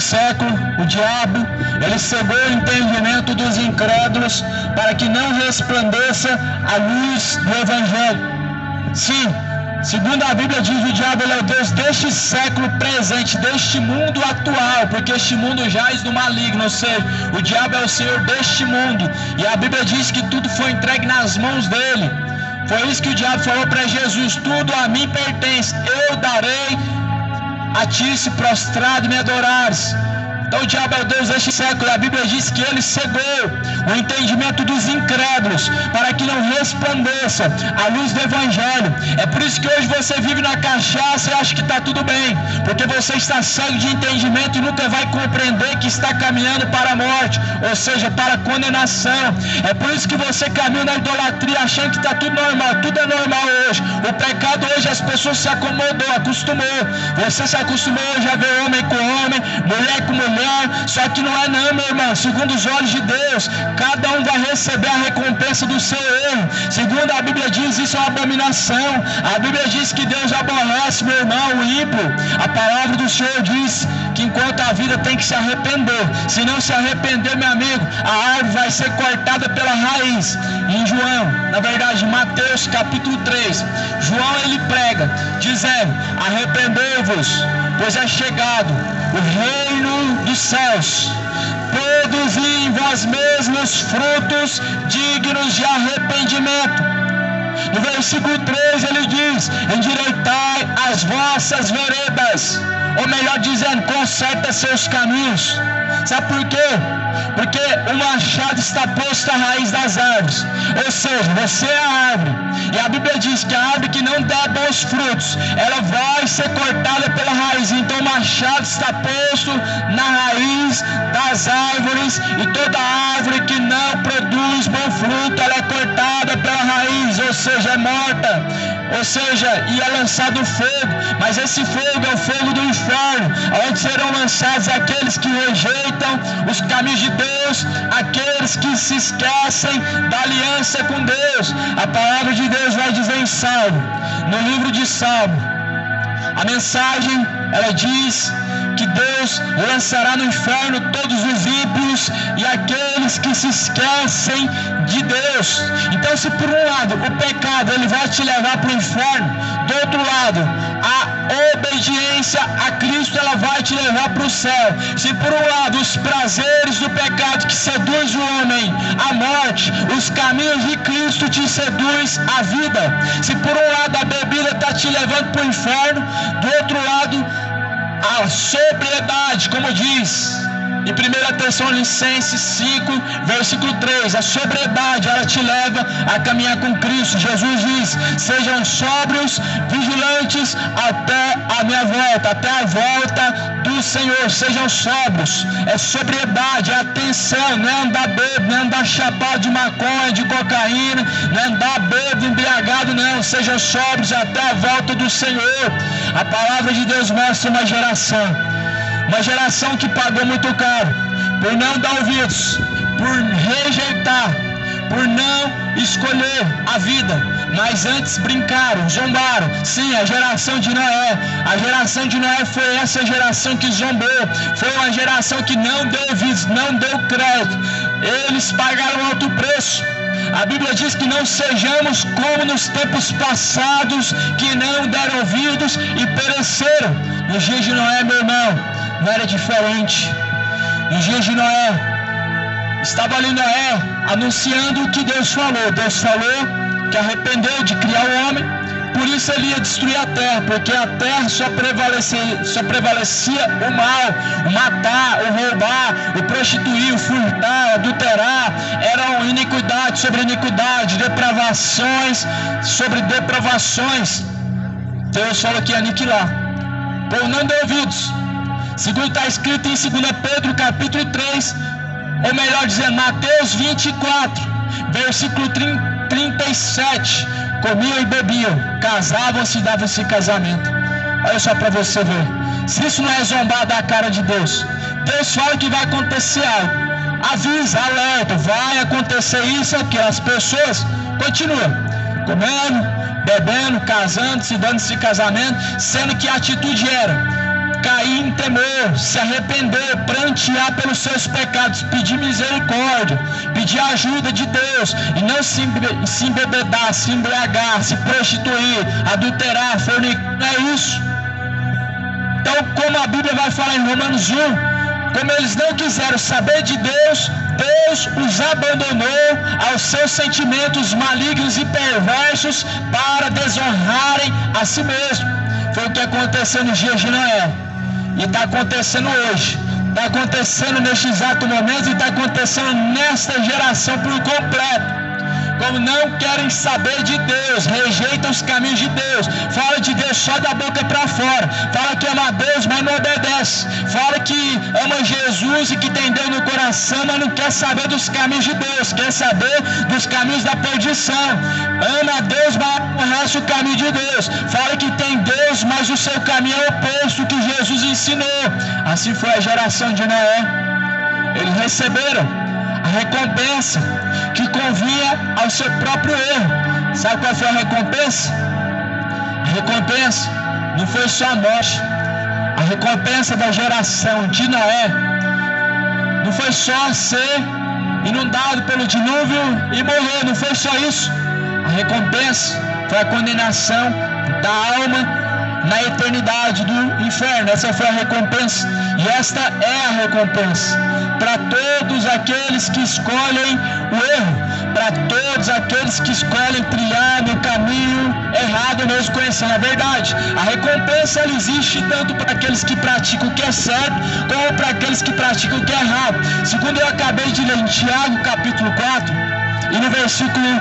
século, o diabo, ele cegou o entendimento dos incrédulos para que não resplandeça a luz do Evangelho. Sim, segundo a Bíblia diz, o diabo ele é o Deus deste século presente, deste mundo atual, porque este mundo jaz no maligno, ou seja, o diabo é o Senhor deste mundo, e a Bíblia diz que tudo foi entregue nas mãos dele. Foi isso que o diabo falou para Jesus: tudo a mim pertence, eu darei a ti se prostrado me adorares. Então o diabo é o Deus deste século. A Bíblia diz que ele cegou o entendimento dos incrédulos para que não resplandeça a luz do Evangelho. É por isso que hoje você vive na cachaça e acha que está tudo bem, porque você está cego de entendimento e nunca vai compreender que está caminhando para a morte, ou seja, para a condenação. É por isso que você caminha na idolatria achando que está tudo normal. Tudo é normal hoje. O pecado hoje as pessoas se acomodou, acostumou. Você se acostumou hoje a ver homem com homem, mulher com mulher. Só que não é não, meu irmão. Segundo os olhos de Deus, cada um vai receber a recompensa do seu erro. Segundo a Bíblia diz, isso é uma abominação. A Bíblia diz que Deus aborrece, meu irmão, o ímpio. A palavra do Senhor diz que enquanto a vida tem que se arrepender. Se não se arrepender, meu amigo, a árvore vai ser cortada pela raiz. Em João, na verdade, Mateus capítulo 3, João ele prega, dizendo: arrependei-vos, pois é chegado o reino dos céus. Produzi em vós mesmos frutos dignos de arrependimento. No versículo 3 ele diz: endireitai as vossas veredas, ou melhor dizendo, conserta seus caminhos. Sabe por quê? Porque o machado está posto à raiz das árvores. Ou seja, você é a árvore. E a Bíblia diz que a árvore que não der bons frutos, ela vai ser cortada pela raiz. Então o machado está posto na raiz das árvores. E toda árvore que não produz bom fruto, ela é cortada pela raiz. Ou seja, é morta. Ou seja, e é lançado fogo. Mas esse fogo é o fogo do inferno, onde serão lançados aqueles que rejeitam os caminhos de Deus, aqueles que se esquecem da aliança com Deus. A palavra de Deus vai dizer em Salmo, no livro de Salmo, a mensagem, ela diz que Deus lançará no inferno todos os ímpios e aqueles que se esquecem de Deus. Então, se por um lado o pecado ele vai te levar para o inferno, do outro lado a obediência a Cristo ela vai te levar para o céu. Se por um lado os prazeres do pecado que seduz o homem à morte, os caminhos de Cristo te seduz à vida. Se por um lado a bebida está te levando para o inferno, do outro lado a sobriedade, como diz em 1 Tessalonicenses 5, versículo 3, a sobriedade ela te leva a caminhar com Cristo. Jesus diz: sejam sóbrios, vigilantes até a minha volta, até a volta do Senhor. Sejam sóbrios, é sobriedade, é atenção, não é andar bêbado, não é andar chapado de maconha, de cocaína, não é andar bêbado, embriagado, não. Sejam sóbrios até a volta do Senhor. A palavra de Deus mostra uma geração que pagou muito caro por não dar ouvidos, por rejeitar, por não escolher a vida, mas antes brincaram, zombaram. Sim, a geração de Noé. A geração de Noé foi essa geração que zombou, foi uma geração que não deu ouvidos, não deu crédito. Eles pagaram alto preço. A Bíblia diz que não sejamos como nos tempos passados, que não deram ouvidos e pereceram. Nos dias de Noé, meu irmão, não era diferente. Nos dias de Noé, estava ali Noé anunciando o que Deus falou. Deus falou que arrependeu de criar o homem, por isso ele ia destruir a terra, porque a terra só prevalecia o mal, o matar, o roubar, o prostituir, o furtar, o adulterar. Eram iniquidade sobre iniquidade, depravações sobre depravações. Deus falou que ia aniquilar. Por não deu ouvidos. Segundo está escrito em 2 Pedro capítulo 3, ou melhor dizendo, Mateus 24, versículo 37, comiam e bebiam, casavam-se e davam-se casamento. Olha só para você ver, se isso não é zombar da cara de Deus. Deus fala que vai acontecer algo, avisa, alerta, vai acontecer isso aqui. As pessoas continuam comendo, bebendo, casando-se, dando-se casamento, sendo que a atitude era cair em temor, se arrepender, prantear pelos seus pecados, pedir misericórdia, pedir a ajuda de Deus e não se embebedar, se embriagar, se prostituir, adulterar, fornicar. Não é isso. Então, como a Bíblia vai falar em Romanos 1, como eles não quiseram saber de Deus, Deus os abandonou aos seus sentimentos malignos e perversos para desonrarem a si mesmo. Foi o que aconteceu nos dias de Noé. E está acontecendo hoje. está acontecendo neste exato momento e está acontecendo nesta geração por completo. Como não querem saber de Deus, rejeitam os caminhos de Deus, fala de Deus só da boca para fora, fala que ama Deus, mas não obedece, fala que ama Jesus e que tem Deus no coração, mas não quer saber dos caminhos de Deus, quer saber dos caminhos da perdição. Ama Deus, mas aborrece o caminho de Deus, fala que tem Deus, mas o seu caminho é oposto ao que Jesus ensinou. Assim foi a geração de Noé. Eles receberam a recompensa que convinha ao seu próprio erro. Sabe qual foi a recompensa? A recompensa não foi só a morte. A recompensa da geração de Noé não foi só ser inundado pelo dilúvio e morrer, não foi só isso. A recompensa foi a condenação da alma na eternidade do inferno. Essa foi a recompensa. E esta é a recompensa para todos aqueles que escolhem o erro, para todos aqueles que escolhem trilhar no caminho errado, mesmo conhecendo a verdade. A recompensa ela existe tanto para aqueles que praticam o que é certo, como para aqueles que praticam o que é errado. Segundo eu acabei de ler em Tiago, capítulo 4, e no versículo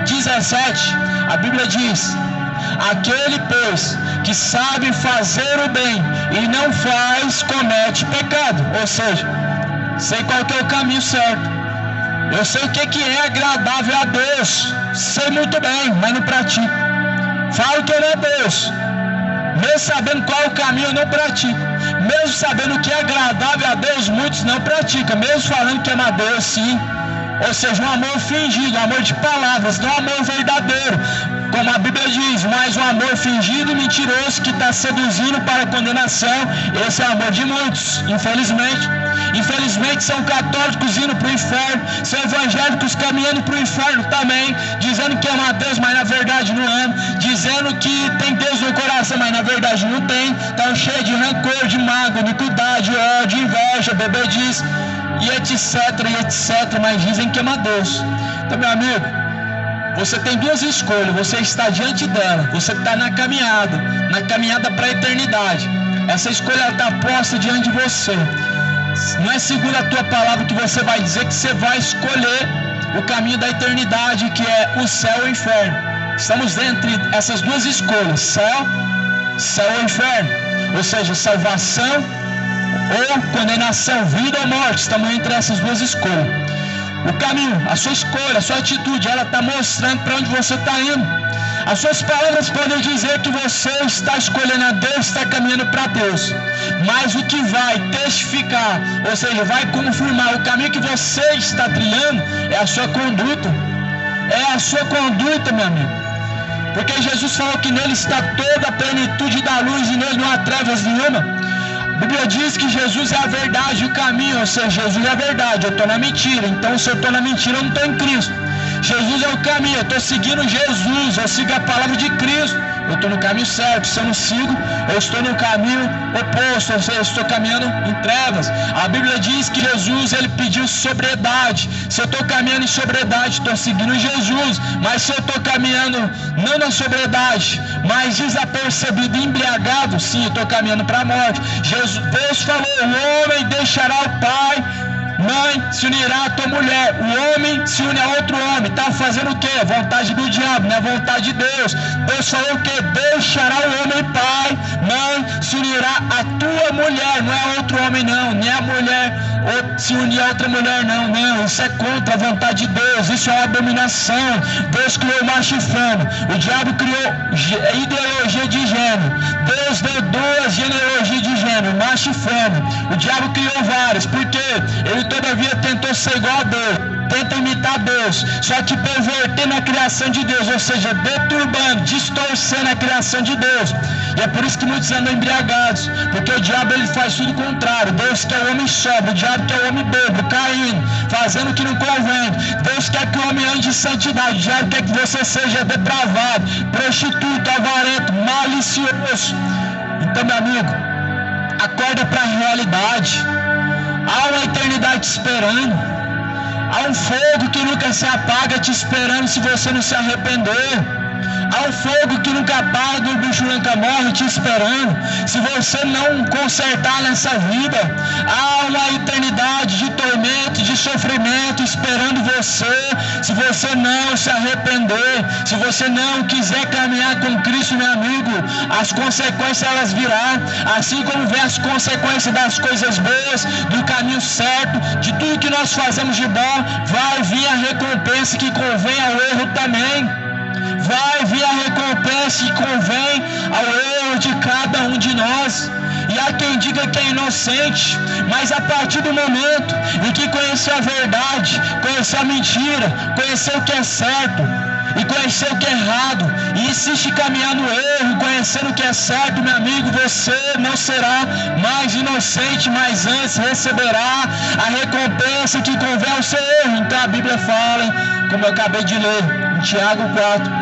17, a Bíblia diz: aquele, pois, que sabe fazer o bem e não faz, comete pecado. Ou seja, sei qual que é o caminho certo. Eu sei o que é agradável a Deus. Sei muito bem, mas não pratico. Falo que eu não é Deus. Mesmo sabendo qual é o caminho, eu não pratico. Mesmo sabendo o que é agradável a Deus, muitos não praticam. Mesmo falando que ama a Deus, sim. Ou seja, um amor fingido, um amor de palavras, não um amor verdadeiro. Como a Bíblia diz, mas um amor fingido e mentiroso que está seduzindo para a condenação. Esse é o amor de muitos, infelizmente. Infelizmente são católicos indo para o inferno, são evangélicos caminhando para o inferno também, dizendo que ama a Deus, mas na verdade não ama, dizendo que tem Deus no coração, mas na verdade não tem. Estão cheios de rancor, de mágoa, iniquidade, ódio, inveja, bebedice, e etc, mas dizem que ama a Deus. Então, meu amigo, você tem duas escolhas. Você está diante dela, você está na caminhada para a eternidade. Essa escolha está posta diante de você. Não é segundo a tua palavra que você vai dizer que você vai escolher o caminho da eternidade, que é o céu ou o inferno. Estamos entre essas duas escolhas, céu ou inferno, ou seja, salvação ou condenação, vida ou morte. Estamos entre essas duas escolhas. O caminho, a sua escolha, a sua atitude, ela está mostrando para onde você está indo. As suas palavras podem dizer que você está escolhendo a Deus, está caminhando para Deus. Mas o que vai testificar, ou seja, vai confirmar o caminho que você está trilhando, é a sua conduta. É a sua conduta, meu amigo. Porque Jesus falou que nele está toda a plenitude da luz e nele não há trevas nenhuma. A Bíblia diz que Jesus é a verdade e o caminho, ou seja, Jesus é a verdade, eu estou na mentira. Então, se eu estou na mentira, eu não estou em Cristo. Jesus é o caminho, eu estou seguindo Jesus, eu sigo a palavra de Cristo, eu estou no caminho certo. Se eu não sigo, eu estou no caminho oposto, ou seja, eu estou caminhando em trevas. A Bíblia diz que Jesus, ele pediu sobriedade. Se eu estou caminhando em sobriedade, estou seguindo Jesus. Mas se eu estou caminhando não na sobriedade, mas desapercebido, embriagado, sim, eu estou caminhando para a morte. Deus falou: o homem deixará o pai, mãe, se unirá à tua mulher. O homem se une a outro homem. Está fazendo o quê? Vontade do diabo, não é vontade de Deus. Deus falou o quê? Deixará o homem pai, mãe, se unirá à tua mulher. Não é outro homem não, nem a mulher se unir a outra mulher não. Isso é contra a vontade de Deus. Isso é uma abominação. Deus criou macho e fêmea. O diabo criou ideologia de gênero. Deus deu duas genealogias de gênero, macho e fêmea. O diabo criou várias. Por quê? Ele todavia tentou ser igual a Deus, tenta imitar Deus, só que pervertendo a criação de Deus, ou seja, deturbando, distorcendo a criação de Deus. E é por isso que muitos andam embriagados, porque o diabo ele faz tudo o contrário. Deus quer o homem sóbrio, o diabo quer o homem bêbado, caindo, fazendo o que não convém. Deus quer que o homem ande em santidade, o diabo quer que você seja depravado, prostituto, avarento, malicioso. Então, meu amigo, acorda para a realidade. Há uma eternidade te esperando. Há um fogo que nunca se apaga te esperando se você não se arrepender. Há um fogo que nunca apaga, o bicho nunca vida morre te esperando. Se você não consertar nessa vida, há uma eternidade de tormento, de sofrimento esperando você. Se você não se arrepender, se você não quiser caminhar com Cristo, meu amigo, as consequências elas virão, assim como vem as consequências das coisas boas, do caminho certo, de tudo que nós fazemos de bom, vai vir a recompensa que convém ao erro também. Vai vir a recompensa que convém ao erro de cada um de nós. E há quem diga que é inocente, mas a partir do momento em que conheceu a verdade, conheceu a mentira, conheceu o que é certo e conheceu o que é errado, e insiste em caminhar no erro, conhecendo o que é certo, meu amigo, você não será mais inocente, mas antes receberá a recompensa que convém ao seu erro. Então a Bíblia fala, como eu acabei de ler, em Tiago 4,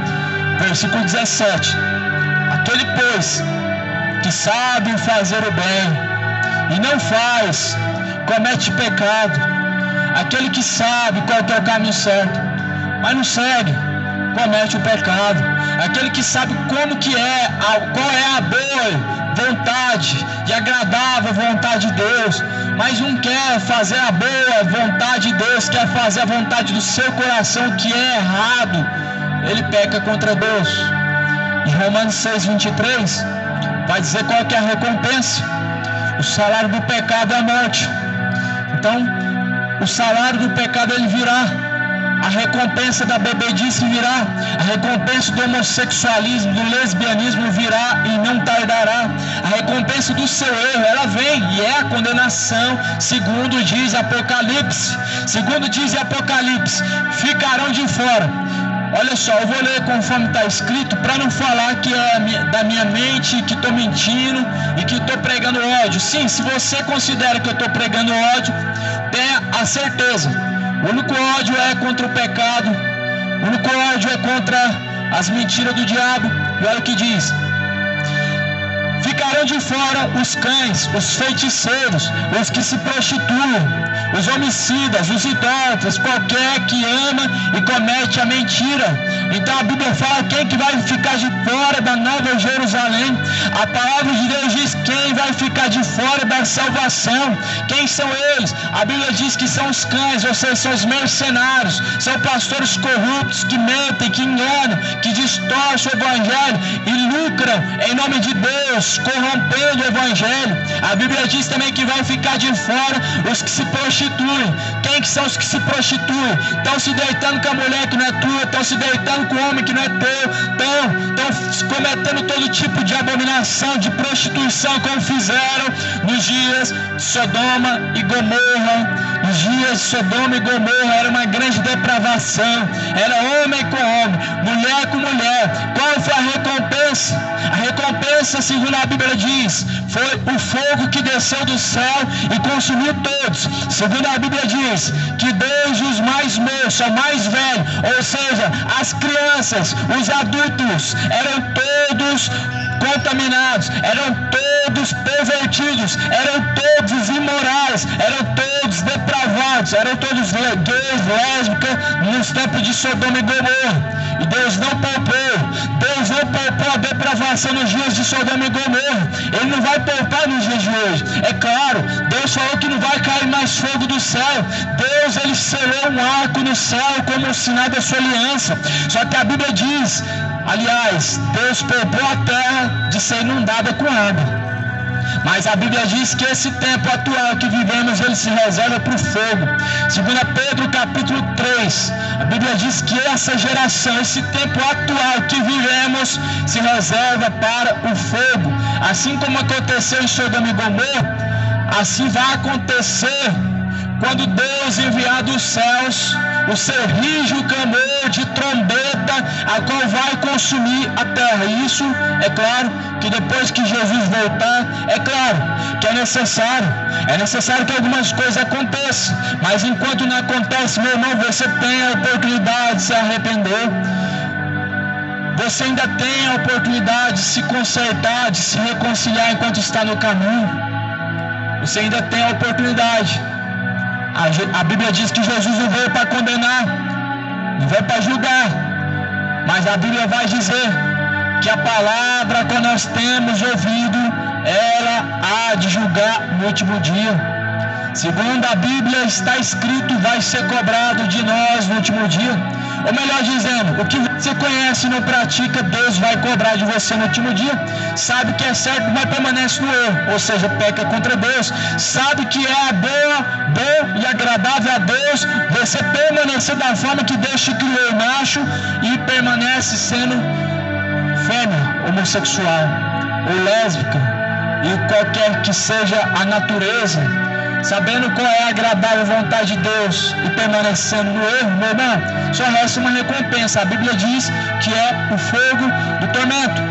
versículo 17: aquele, pois, que sabe fazer o bem e não faz, comete pecado. Aquele que sabe qual é o caminho certo, mas não segue, comete o pecado. Aquele que sabe como que é, qual é a boa vontade e agradável vontade de Deus, mas não quer fazer a boa vontade de Deus, quer fazer a vontade do seu coração, que é errado, ele peca contra Deus. Em Romanos 6:23 vai dizer qual que é a recompensa. O salário do pecado é a morte. Então, o salário do pecado ele virá. A recompensa da bebedice virá. A recompensa do homossexualismo, do lesbianismo virá e não tardará. A recompensa do seu erro, ela vem e é a condenação, segundo diz Apocalipse. Segundo diz Apocalipse, ficarão de fora. Olha só, eu vou ler conforme está escrito, para não falar que é da minha mente, que estou mentindo e que estou pregando ódio. Sim, se você considera que eu estou pregando ódio, tenha a certeza. O único ódio é contra o pecado, o único ódio é contra as mentiras do diabo. E olha o que diz: ficarão de fora os cães, os feiticeiros, os que se prostituem, os homicidas, os idólatras, qualquer que ama e comete a mentira. Então a Bíblia fala quem que vai ficar de fora da Nova Jerusalém. A palavra de Deus diz quem vai ficar de fora da salvação. Quem são eles? A Bíblia diz que são os cães, ou seja, são os mercenários, são pastores corruptos que mentem, que enganam, que distorcem o evangelho e lucram em nome de Deus, corrompendo o evangelho. A Bíblia diz também que vai ficar de fora os que se prostituem. Quem que são os que se prostituem? Estão se deitando com a mulher que não é tua, estão se deitando com o homem que não é teu, estão cometendo todo tipo de abominação, de prostituição, como fizeram nos dias de Sodoma e Gomorra. Nos dias de Sodoma e Gomorra era uma grande depravação, era homem com homem, mulher com mulher. Qual foi a recompensa? A recompensa, segundo a Bíblia diz, foi o fogo que desceu do céu e consumiu todos. Segundo a Bíblia diz que desde os mais moços ao mais velho, ou seja, as crianças, os adultos, eram todos contaminados, eram todos pervertidos, eram todos imorais, eram todos depravados, eram todos gays, lésbicas nos tempos de Sodoma e Gomorra. E Deus não poupou a depravação nos dias de Sodoma e Gomorra. Ele não vai poupar nos dias de hoje. É claro, Deus falou que não vai cair mais fogo do céu. Deus, ele selou um arco no céu como um sinal da sua aliança. Só que a Bíblia diz, aliás, Deus poupou a terra de ser inundada com água. Mas a Bíblia diz que esse tempo atual que vivemos, ele se reserva para o fogo. Segundo Pedro capítulo 3, a Bíblia diz que essa geração, esse tempo atual que vivemos, se reserva para o fogo. Assim como aconteceu em Sodoma e Gomorra, assim vai acontecer quando Deus enviar dos céus o seu rígido clamor de trombeta, a qual vai consumir a terra. E isso, é claro, que depois que Jesus voltar, é claro que é necessário que algumas coisas aconteçam, mas enquanto não acontece, meu irmão, você tem a oportunidade de se arrepender. Você ainda tem a oportunidade de se consertar, de se reconciliar enquanto está no caminho. Você ainda tem a oportunidade. A Bíblia diz que Jesus não veio para condenar, não veio para julgar, mas a Bíblia vai dizer que a palavra que nós temos ouvido, ela há de julgar no último dia. Segundo a Bíblia está escrito, vai ser cobrado de nós no último dia. Ou melhor dizendo, o que você conhece e não pratica, Deus vai cobrar de você no último dia. Sabe que é certo, mas permanece no erro, ou seja, peca contra Deus. Sabe que é bom e agradável a Deus você permanecer da forma que Deus te criou, macho, e permanece sendo fêmea, homossexual ou lésbica, e qualquer que seja a natureza, sabendo qual é a agradável vontade de Deus e permanecendo no erro, meu irmão, só resta uma recompensa. A Bíblia diz que é o fogo do tormento.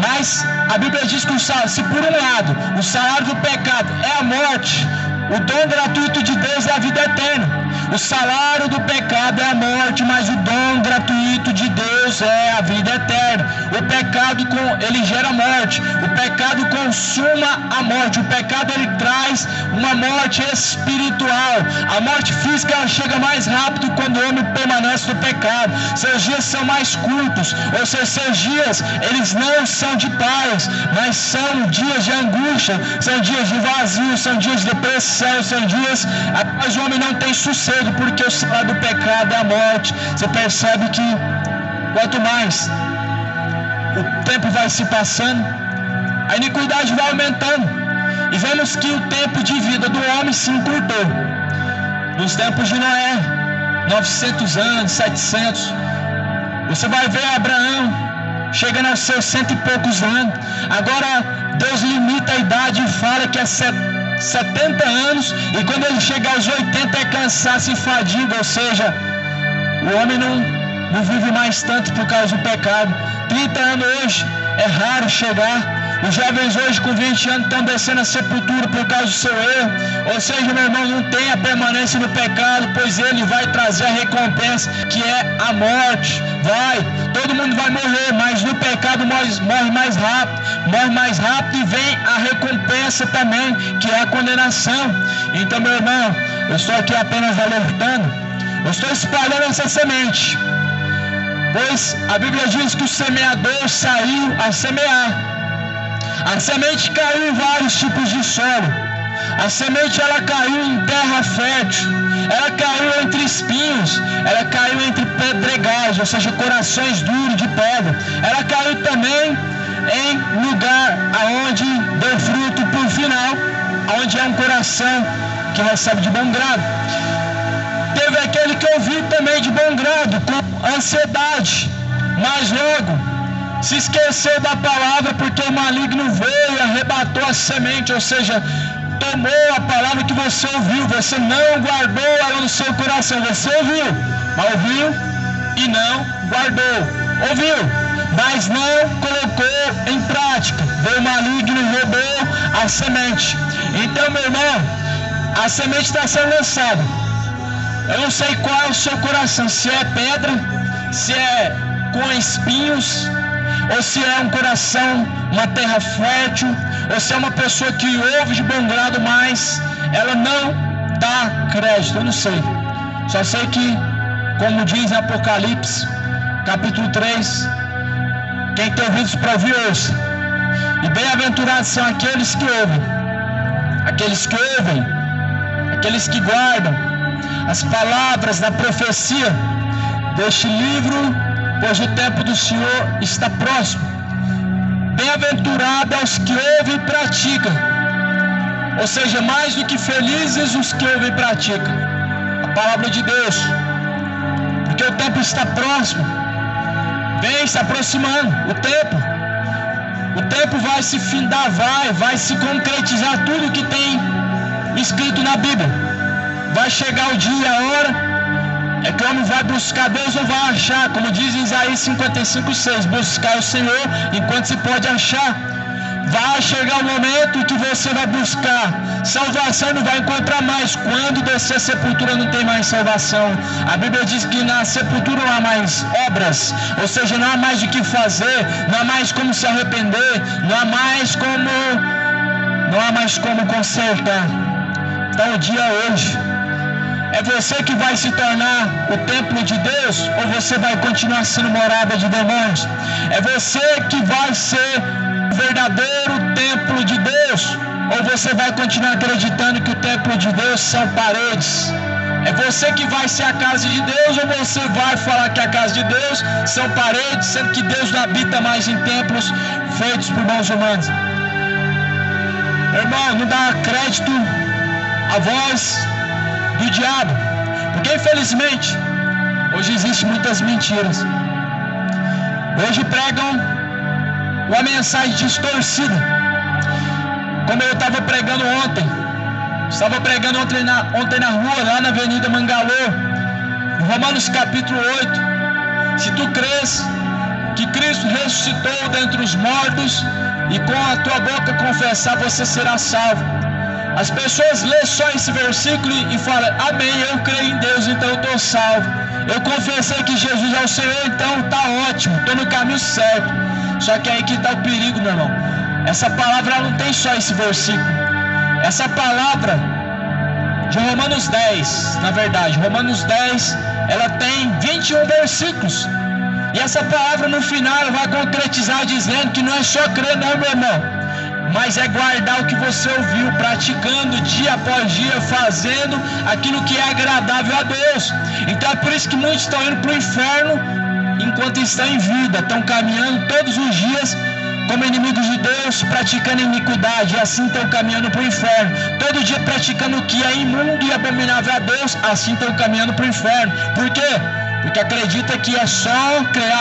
Mas a Bíblia diz que se por um lado o salário do pecado é a morte, o dom gratuito de Deus é a vida eterna. O salário do pecado é a morte, mas o dom gratuito de Deus é a vida eterna. O pecado ele gera morte. O pecado consuma a morte. O pecado ele traz uma morte espiritual. A morte física ela chega mais rápido quando o homem permanece no pecado. Seus dias são mais curtos. Ou seja, seus dias eles não são de paz, mas são dias de angústia, são dias de vazio, são dias de depressão, são dias após o homem não tem sossego, porque o salário do pecado é a morte. Você percebe que quanto mais o tempo vai se passando, a iniquidade vai aumentando, e vemos que o tempo de vida do homem se encurtou. Nos tempos de Noé, 900 anos, 700, você vai ver Abraão chegando aos seus 100 e poucos anos. Agora Deus limita a idade e fala que é 70 anos, e quando ele chegar aos 80 é cansaço e fadiga, ou seja, o homem não vive mais tanto por causa do pecado. 30 anos hoje é raro chegar. Os jovens hoje com 20 anos estão descendo a sepultura por causa do seu erro. Ou seja, meu irmão, não tenha permanência no pecado, pois ele vai trazer a recompensa, que é a morte. Todo mundo vai morrer, mas no pecado morre mais rápido, e vem a recompensa também, que é a condenação. Então, meu irmão, eu estou aqui apenas alertando, eu estou espalhando essa semente, pois a Bíblia diz que o semeador saiu a semear. A semente caiu em vários tipos de solo. A semente ela caiu em terra fértil, ela caiu entre espinhos, ela caiu entre pedregais, ou seja, corações duros de pedra. Ela caiu também em lugar aonde deu fruto por final, aonde é um coração que recebe de bom grado. Teve aquele que ouviu também de bom grado, com ansiedade, mas logo se esqueceu da palavra, porque o maligno veio e arrebatou a semente, ou seja, tomou a palavra que você ouviu. Você não guardou ela no seu coração. Você ouviu, mas ouviu e não guardou. Ouviu, mas não colocou em prática. Veio o maligno e roubou a semente. Então, meu irmão, a semente está sendo lançada. Eu não sei qual é o seu coração, se é pedra, se é com espinhos, ou se é um coração, uma terra fértil, ou se é uma pessoa que ouve de bom grado, mas ela não dá crédito. Eu não sei. Só sei que, como diz em Apocalipse, capítulo 3, quem tem ouvidos para ouvir, ouça. E bem-aventurados são aqueles que ouvem, aqueles que guardam as palavras da profecia deste livro, pois o tempo do Senhor está próximo. Bem-aventurado aos que ouvem e praticam, ou seja, mais do que felizes os que ouvem e praticam a palavra de Deus, porque o tempo está próximo, vem se aproximando. O tempo vai se findar, vai se concretizar tudo que tem escrito na Bíblia. Vai chegar o dia, a hora, é que o homem vai buscar Deus ou vai achar, como diz em Isaías 55:6, buscar o Senhor enquanto se pode achar. Vai chegar o momento que você vai buscar salvação e não vai encontrar mais. Quando descer a sepultura não tem mais salvação. A Bíblia diz que na sepultura não há mais obras, ou seja, não há mais o que fazer, não há mais como se arrepender, não há mais como consertar. Então o dia hoje É você que vai se tornar o templo de Deus ou você vai continuar sendo morada de demônios? É você que vai ser o verdadeiro templo de Deus ou você vai continuar acreditando que o templo de Deus são paredes? É você que vai ser a casa de Deus ou você vai falar que a casa de Deus são paredes, sendo que Deus não habita mais em templos feitos por mãos humanas? Irmão, não dá crédito à voz do diabo, porque infelizmente hoje existem muitas mentiras. Hoje pregam uma mensagem distorcida, como eu estava pregando ontem. Estava pregando ontem na rua, lá na Avenida Mangalô, em Romanos capítulo 8. Se tu crês que Cristo ressuscitou dentre os mortos e com a tua boca confessar, você será salvo. As pessoas lêem só esse versículo e falam: amém, eu creio em Deus, então eu estou salvo. Eu confessei que Jesus é o Senhor, então está ótimo, estou no caminho certo. Só que aí que está o perigo, meu irmão. Essa palavra não tem só esse versículo. Essa palavra de Romanos 10, na verdade, Romanos 10, ela tem 21 versículos. E essa palavra no final ela vai concretizar dizendo que não é só crer não, meu irmão, mas é guardar o que você ouviu, praticando dia após dia, fazendo aquilo que é agradável a Deus. Então é por isso que muitos estão indo para o inferno enquanto estão em vida, estão caminhando todos os dias como inimigos de Deus, praticando iniquidade, e assim estão caminhando para o inferno. Todo dia praticando o que é imundo e abominável a Deus, assim estão caminhando para o inferno. Por quê? Porque acredita que é só crer,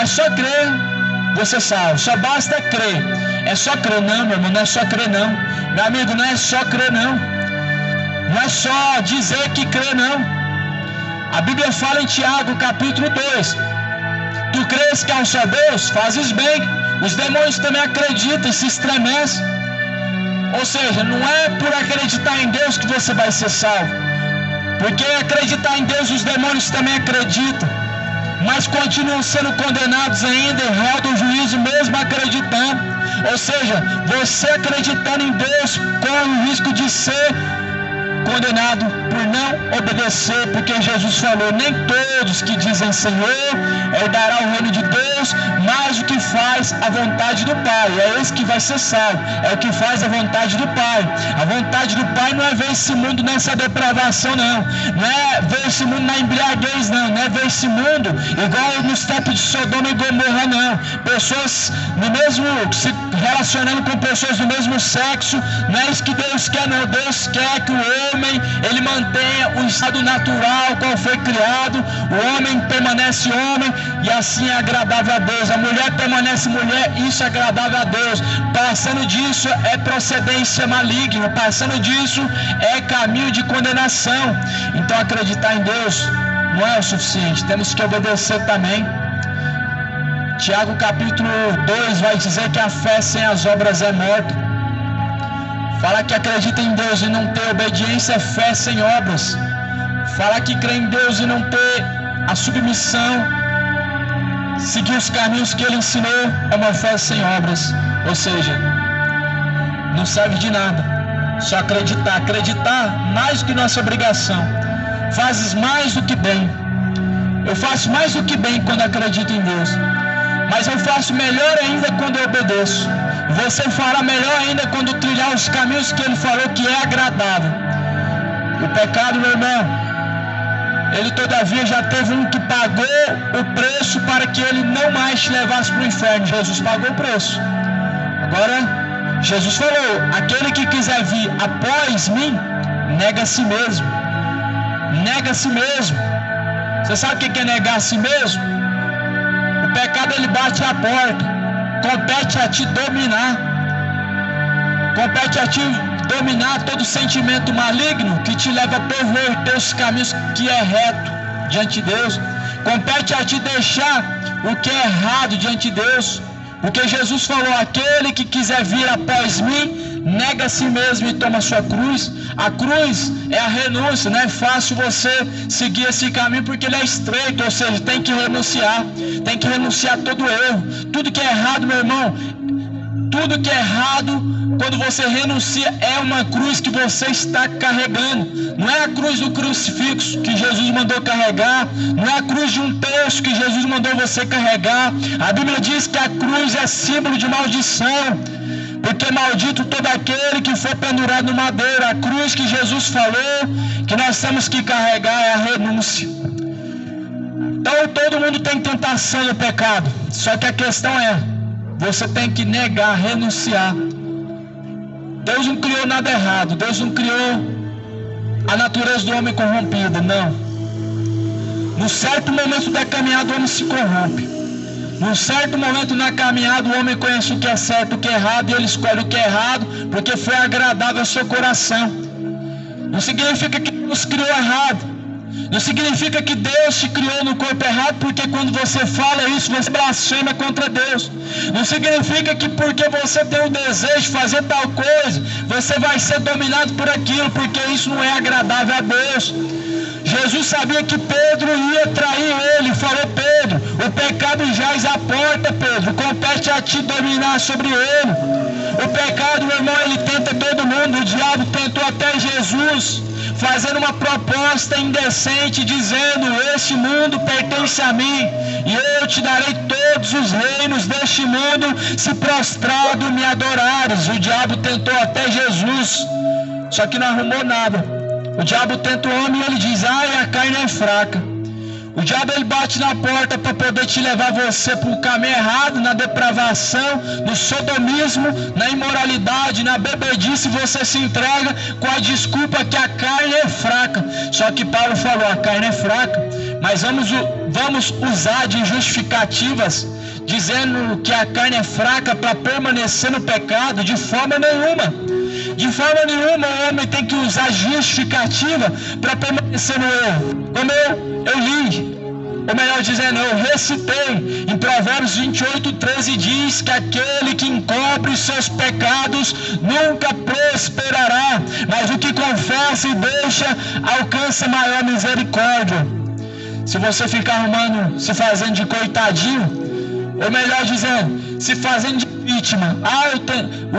você salva. Só basta crer. É só crer não, meu irmão, não é só crer não. Meu amigo, não é só crer não. Não é só dizer que crê não. A Bíblia fala em Tiago, capítulo 2. Tu crês que há um só Deus? Fazes bem. Os demônios também acreditam e se estremecem. Ou seja, não é por acreditar em Deus que você vai ser salvo. Porque acreditar em Deus, os demônios também acreditam. Mas continuam sendo condenados ainda em réu do juízo, mesmo acreditando. Ou seja, você acreditando em Deus corre o risco de ser condenado por não obedecer, porque Jesus falou: nem todos que dizem Senhor herdará o reino de Deus, mas o que faz a vontade do Pai, é esse que vai ser salvo, é o que faz a vontade do Pai. A vontade do Pai não é ver esse mundo nessa depravação não é ver esse mundo na embriaguez não é ver esse mundo igual nos tempos de Sodoma e Gomorra não. Pessoas no mesmo, se relacionando com pessoas do mesmo sexo, não é isso que Deus quer não. Deus quer que o homem, ele mantenha o estado natural qual foi criado, o homem permanece homem, e assim é agradável a Deus. A mulher permanece mulher, isso é agradável a Deus. Passando disso é procedência maligna, passando disso é caminho de condenação. Então acreditar em Deus não é o suficiente, temos que obedecer também. Tiago capítulo 2 vai dizer que a fé sem as obras é morta. Fala que acredita em Deus e não ter obediência é fé sem obras. Fala que crê em Deus e não ter a submissão, seguir os caminhos que Ele ensinou, é uma fé sem obras. Ou seja, não serve de nada. Só acreditar mais do que nossa obrigação. Fazes mais do que bem. Eu faço mais do que bem quando acredito em Deus, mas eu faço melhor ainda quando eu obedeço. Você fará melhor ainda quando trilhar os caminhos que Ele falou que é agradável. O pecado, meu irmão, ele todavia já teve um que pagou o preço para que ele não mais te levasse para o inferno. Jesus pagou o preço. Agora, Jesus falou: aquele que quiser vir após mim, nega a si mesmo. Nega a si mesmo. Você sabe o que é negar a si mesmo? O pecado, ele bate à porta. Compete a ti dominar. Compete a ti dominar todo sentimento maligno que te leva a perverter os caminhos que é reto diante de Deus. Compete a ti deixar o que é errado diante de Deus. Porque Jesus falou: aquele que quiser vir após mim, nega a si mesmo e toma a sua cruz. A cruz é a renúncia. Não é fácil você seguir esse caminho porque ele é estreito, ou seja, tem que renunciar. Tem que renunciar todo erro. Tudo que é errado, meu irmão, tudo que é errado, quando você renuncia, é uma cruz que você está carregando. Não é a cruz do crucifixo que Jesus mandou carregar, não é a cruz de um terço que Jesus mandou você carregar. A Bíblia diz que a cruz é símbolo de maldição, porque maldito todo aquele que for pendurado no madeiro. A cruz que Jesus falou que nós temos que carregar é a renúncia. Então todo mundo tem tentação no pecado, só que a questão é, você tem que negar, renunciar. Deus não criou nada errado, Deus não criou a natureza do homem corrompida, não. Num certo momento da caminhada o homem se corrompe. Num certo momento na caminhada o homem conhece o que é certo, o que é errado, e ele escolhe o que é errado, porque foi agradável ao seu coração. Não significa que Deus criou errado. Não significa que Deus te criou no corpo errado, porque quando você fala isso, você blasfema contra Deus. Não significa que porque você tem o desejo de fazer tal coisa, você vai ser dominado por aquilo, porque isso não é agradável a Deus. Jesus sabia que Pedro ia trair ele, falou: Pedro, o pecado jaz à porta, Pedro, compete a ti dominar sobre ele. O pecado, meu irmão, ele tenta todo mundo. O diabo tentou até Jesus, fazendo uma proposta indecente, dizendo: este mundo pertence a mim, e eu te darei todos os reinos deste mundo, se prostrado me adorares. O diabo tentou até Jesus, só que não arrumou nada. O diabo tenta o homem e ele diz: ai, a carne é fraca. O diabo ele bate na porta para poder te levar você para o caminho errado, na depravação, no sodomismo, na imoralidade, na bebedice. Você se entrega com a desculpa que a carne é fraca. Só que Paulo falou: a carne é fraca, mas vamos usar de justificativas, dizendo que a carne é fraca para permanecer no pecado? De forma nenhuma. De forma nenhuma o homem tem que usar justificativa para permanecer no erro. Como eu li, ou melhor dizendo, eu recitei, em Provérbios 28:13 diz que aquele que encobre os seus pecados nunca prosperará, mas o que confessa e deixa alcança maior misericórdia. Se você ficar arrumando, se fazendo de coitadinho, ou melhor dizendo, se fazendo de vítima,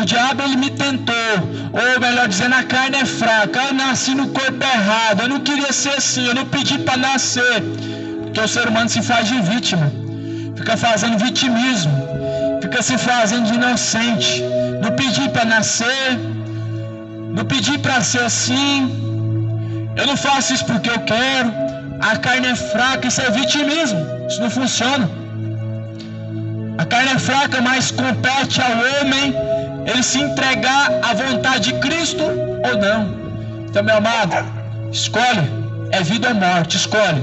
o diabo ele me tentou, ou melhor dizendo, a carne é fraca, eu nasci no corpo errado, eu não queria ser assim, eu não pedi para nascer. Porque o ser humano se faz de vítima, fica fazendo vitimismo, fica se fazendo de inocente. Não pedi para nascer, não pedi para ser assim, eu não faço isso porque eu quero, a carne é fraca. Isso é vitimismo, isso não funciona. A carne é fraca, mas compete ao homem ele se entregar à vontade de Cristo ou não. Então, meu amado, escolhe, é vida ou morte, escolhe.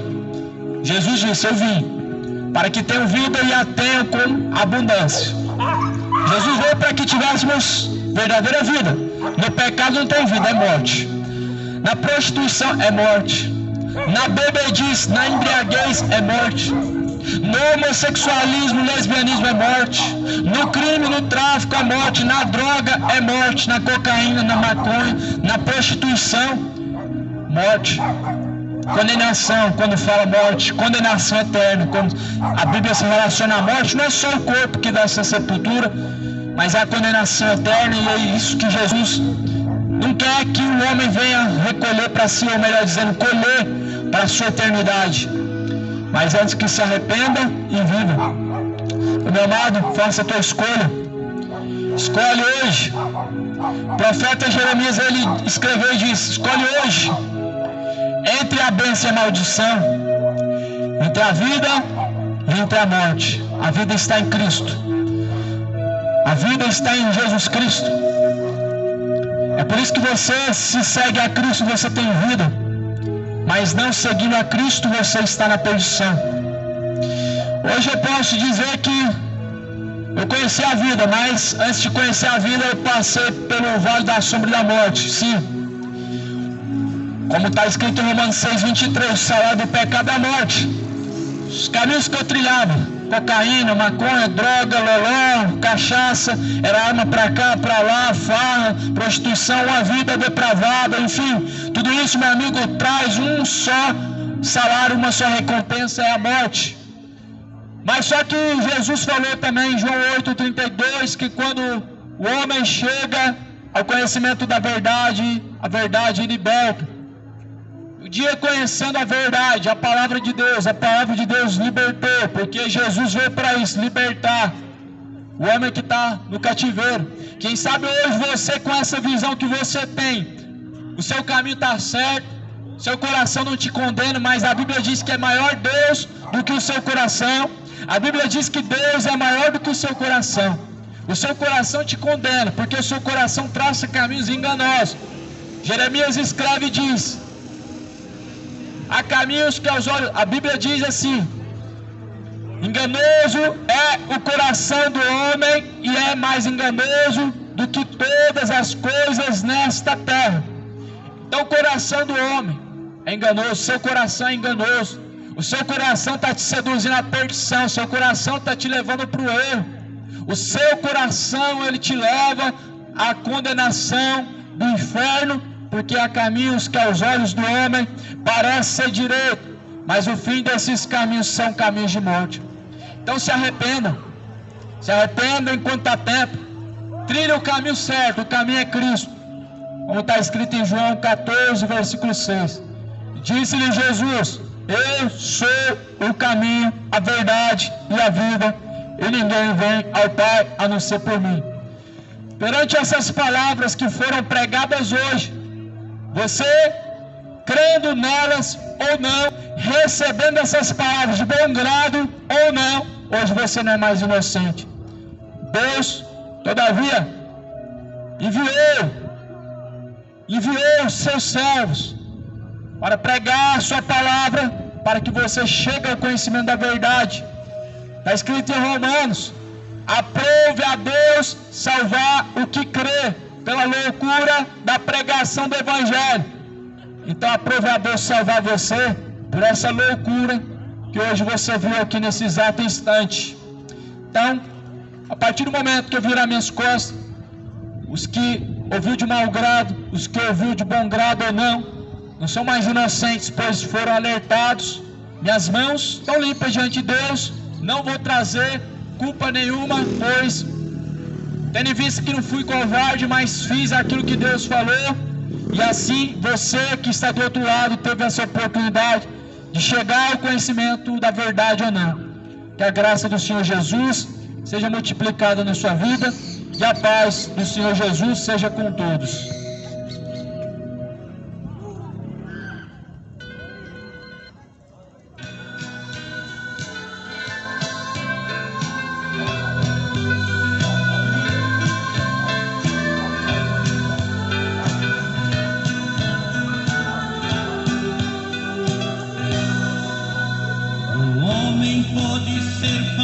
Jesus disse: eu vim para que tenham vida e a tenham com abundância. Jesus veio para que tivéssemos verdadeira vida. No pecado não tem vida, é morte. Na prostituição é morte. Na bebedice, na embriaguez é morte. No homossexualismo, lesbianismo é morte. No crime, no tráfico é morte. Na droga é morte. Na cocaína, na maconha, na prostituição, morte. Condenação, quando fala morte, condenação eterna. Quando a Bíblia se relaciona à morte, não é só o corpo que dá essa sepultura, mas a condenação eterna. E é isso que Jesus não quer que o homem venha recolher para si, ou melhor dizendo, colher para a sua eternidade. Mas antes que se arrependa e viva. Meu amado, faça a tua escolha. Escolhe hoje. O profeta Jeremias, ele escreveu e disse: escolhe hoje entre a bênção e a maldição, entre a vida e entre a morte. A vida está em Cristo. A vida está em Jesus Cristo. É por isso que você, se segue a Cristo, você tem vida. Mas não seguindo a Cristo, você está na perdição. Hoje eu posso dizer que eu conheci a vida, mas antes de conhecer a vida, eu passei pelo vale da sombra da morte. Sim. Como está escrito em Romanos 6:23, o salário do pecado é a morte. Os caminhos que eu trilhava, cocaína, maconha, droga, loló, cachaça, era arma para cá, para lá, farra, prostituição, uma vida depravada, enfim, tudo isso, meu amigo, traz um só salário, uma só recompensa, é a morte. Mas só que Jesus falou também em João 8:32 que quando o homem chega ao conhecimento da verdade, a verdade liberta. Um dia conhecendo a verdade, a palavra de Deus libertou, porque Jesus veio para isso, libertar o homem que está no cativeiro. Quem sabe hoje você, com essa visão que você tem, o seu caminho está certo, seu coração não te condena, mas a Bíblia diz que é maior Deus do que o seu coração. A Bíblia diz que Deus é maior do que o seu coração. O seu coração te condena, porque o seu coração traça caminhos enganosos. Jeremias escreve e diz: há caminhos que aos olhos... A Bíblia diz assim: enganoso é o coração do homem, e é mais enganoso do que todas as coisas nesta terra. Então o coração do homem é enganoso, seu coração é enganoso. O seu coração está te seduzindo à perdição, o seu coração está te levando para o erro. O seu coração, ele te leva à condenação do inferno, porque há caminhos que aos olhos do homem parece ser direito, mas o fim desses caminhos são caminhos de morte. Então se arrependam enquanto está tempo, trilhe o caminho certo, o caminho é Cristo, como está escrito em João 14, versículo 6. Disse-lhe Jesus: eu sou o caminho, a verdade e a vida, e ninguém vem ao Pai a não ser por mim. Perante essas palavras que foram pregadas hoje, você, crendo nelas ou não, recebendo essas palavras de bom grado ou não, hoje você não é mais inocente. Deus, todavia, enviou os seus servos para pregar a sua palavra, para que você chegue ao conhecimento da verdade. Está escrito em Romanos: aprove a Deus salvar o que crê, pela loucura da pregação do Evangelho. Então aprove a Deus salvar você por essa loucura que hoje você viu aqui nesse exato instante. Então, a partir do momento que eu virar minhas costas, os que ouviu de mau grado, os que ouviu de bom grado ou não são mais inocentes, pois foram alertados. Minhas mãos estão limpas diante de Deus, não vou trazer culpa nenhuma, pois tendo visto que não fui covarde, mas fiz aquilo que Deus falou. E assim você que está do outro lado teve essa oportunidade de chegar ao conhecimento da verdade ou não. Que a graça do Senhor Jesus seja multiplicada na sua vida, e a paz do Senhor Jesus seja com todos. O homem pode ser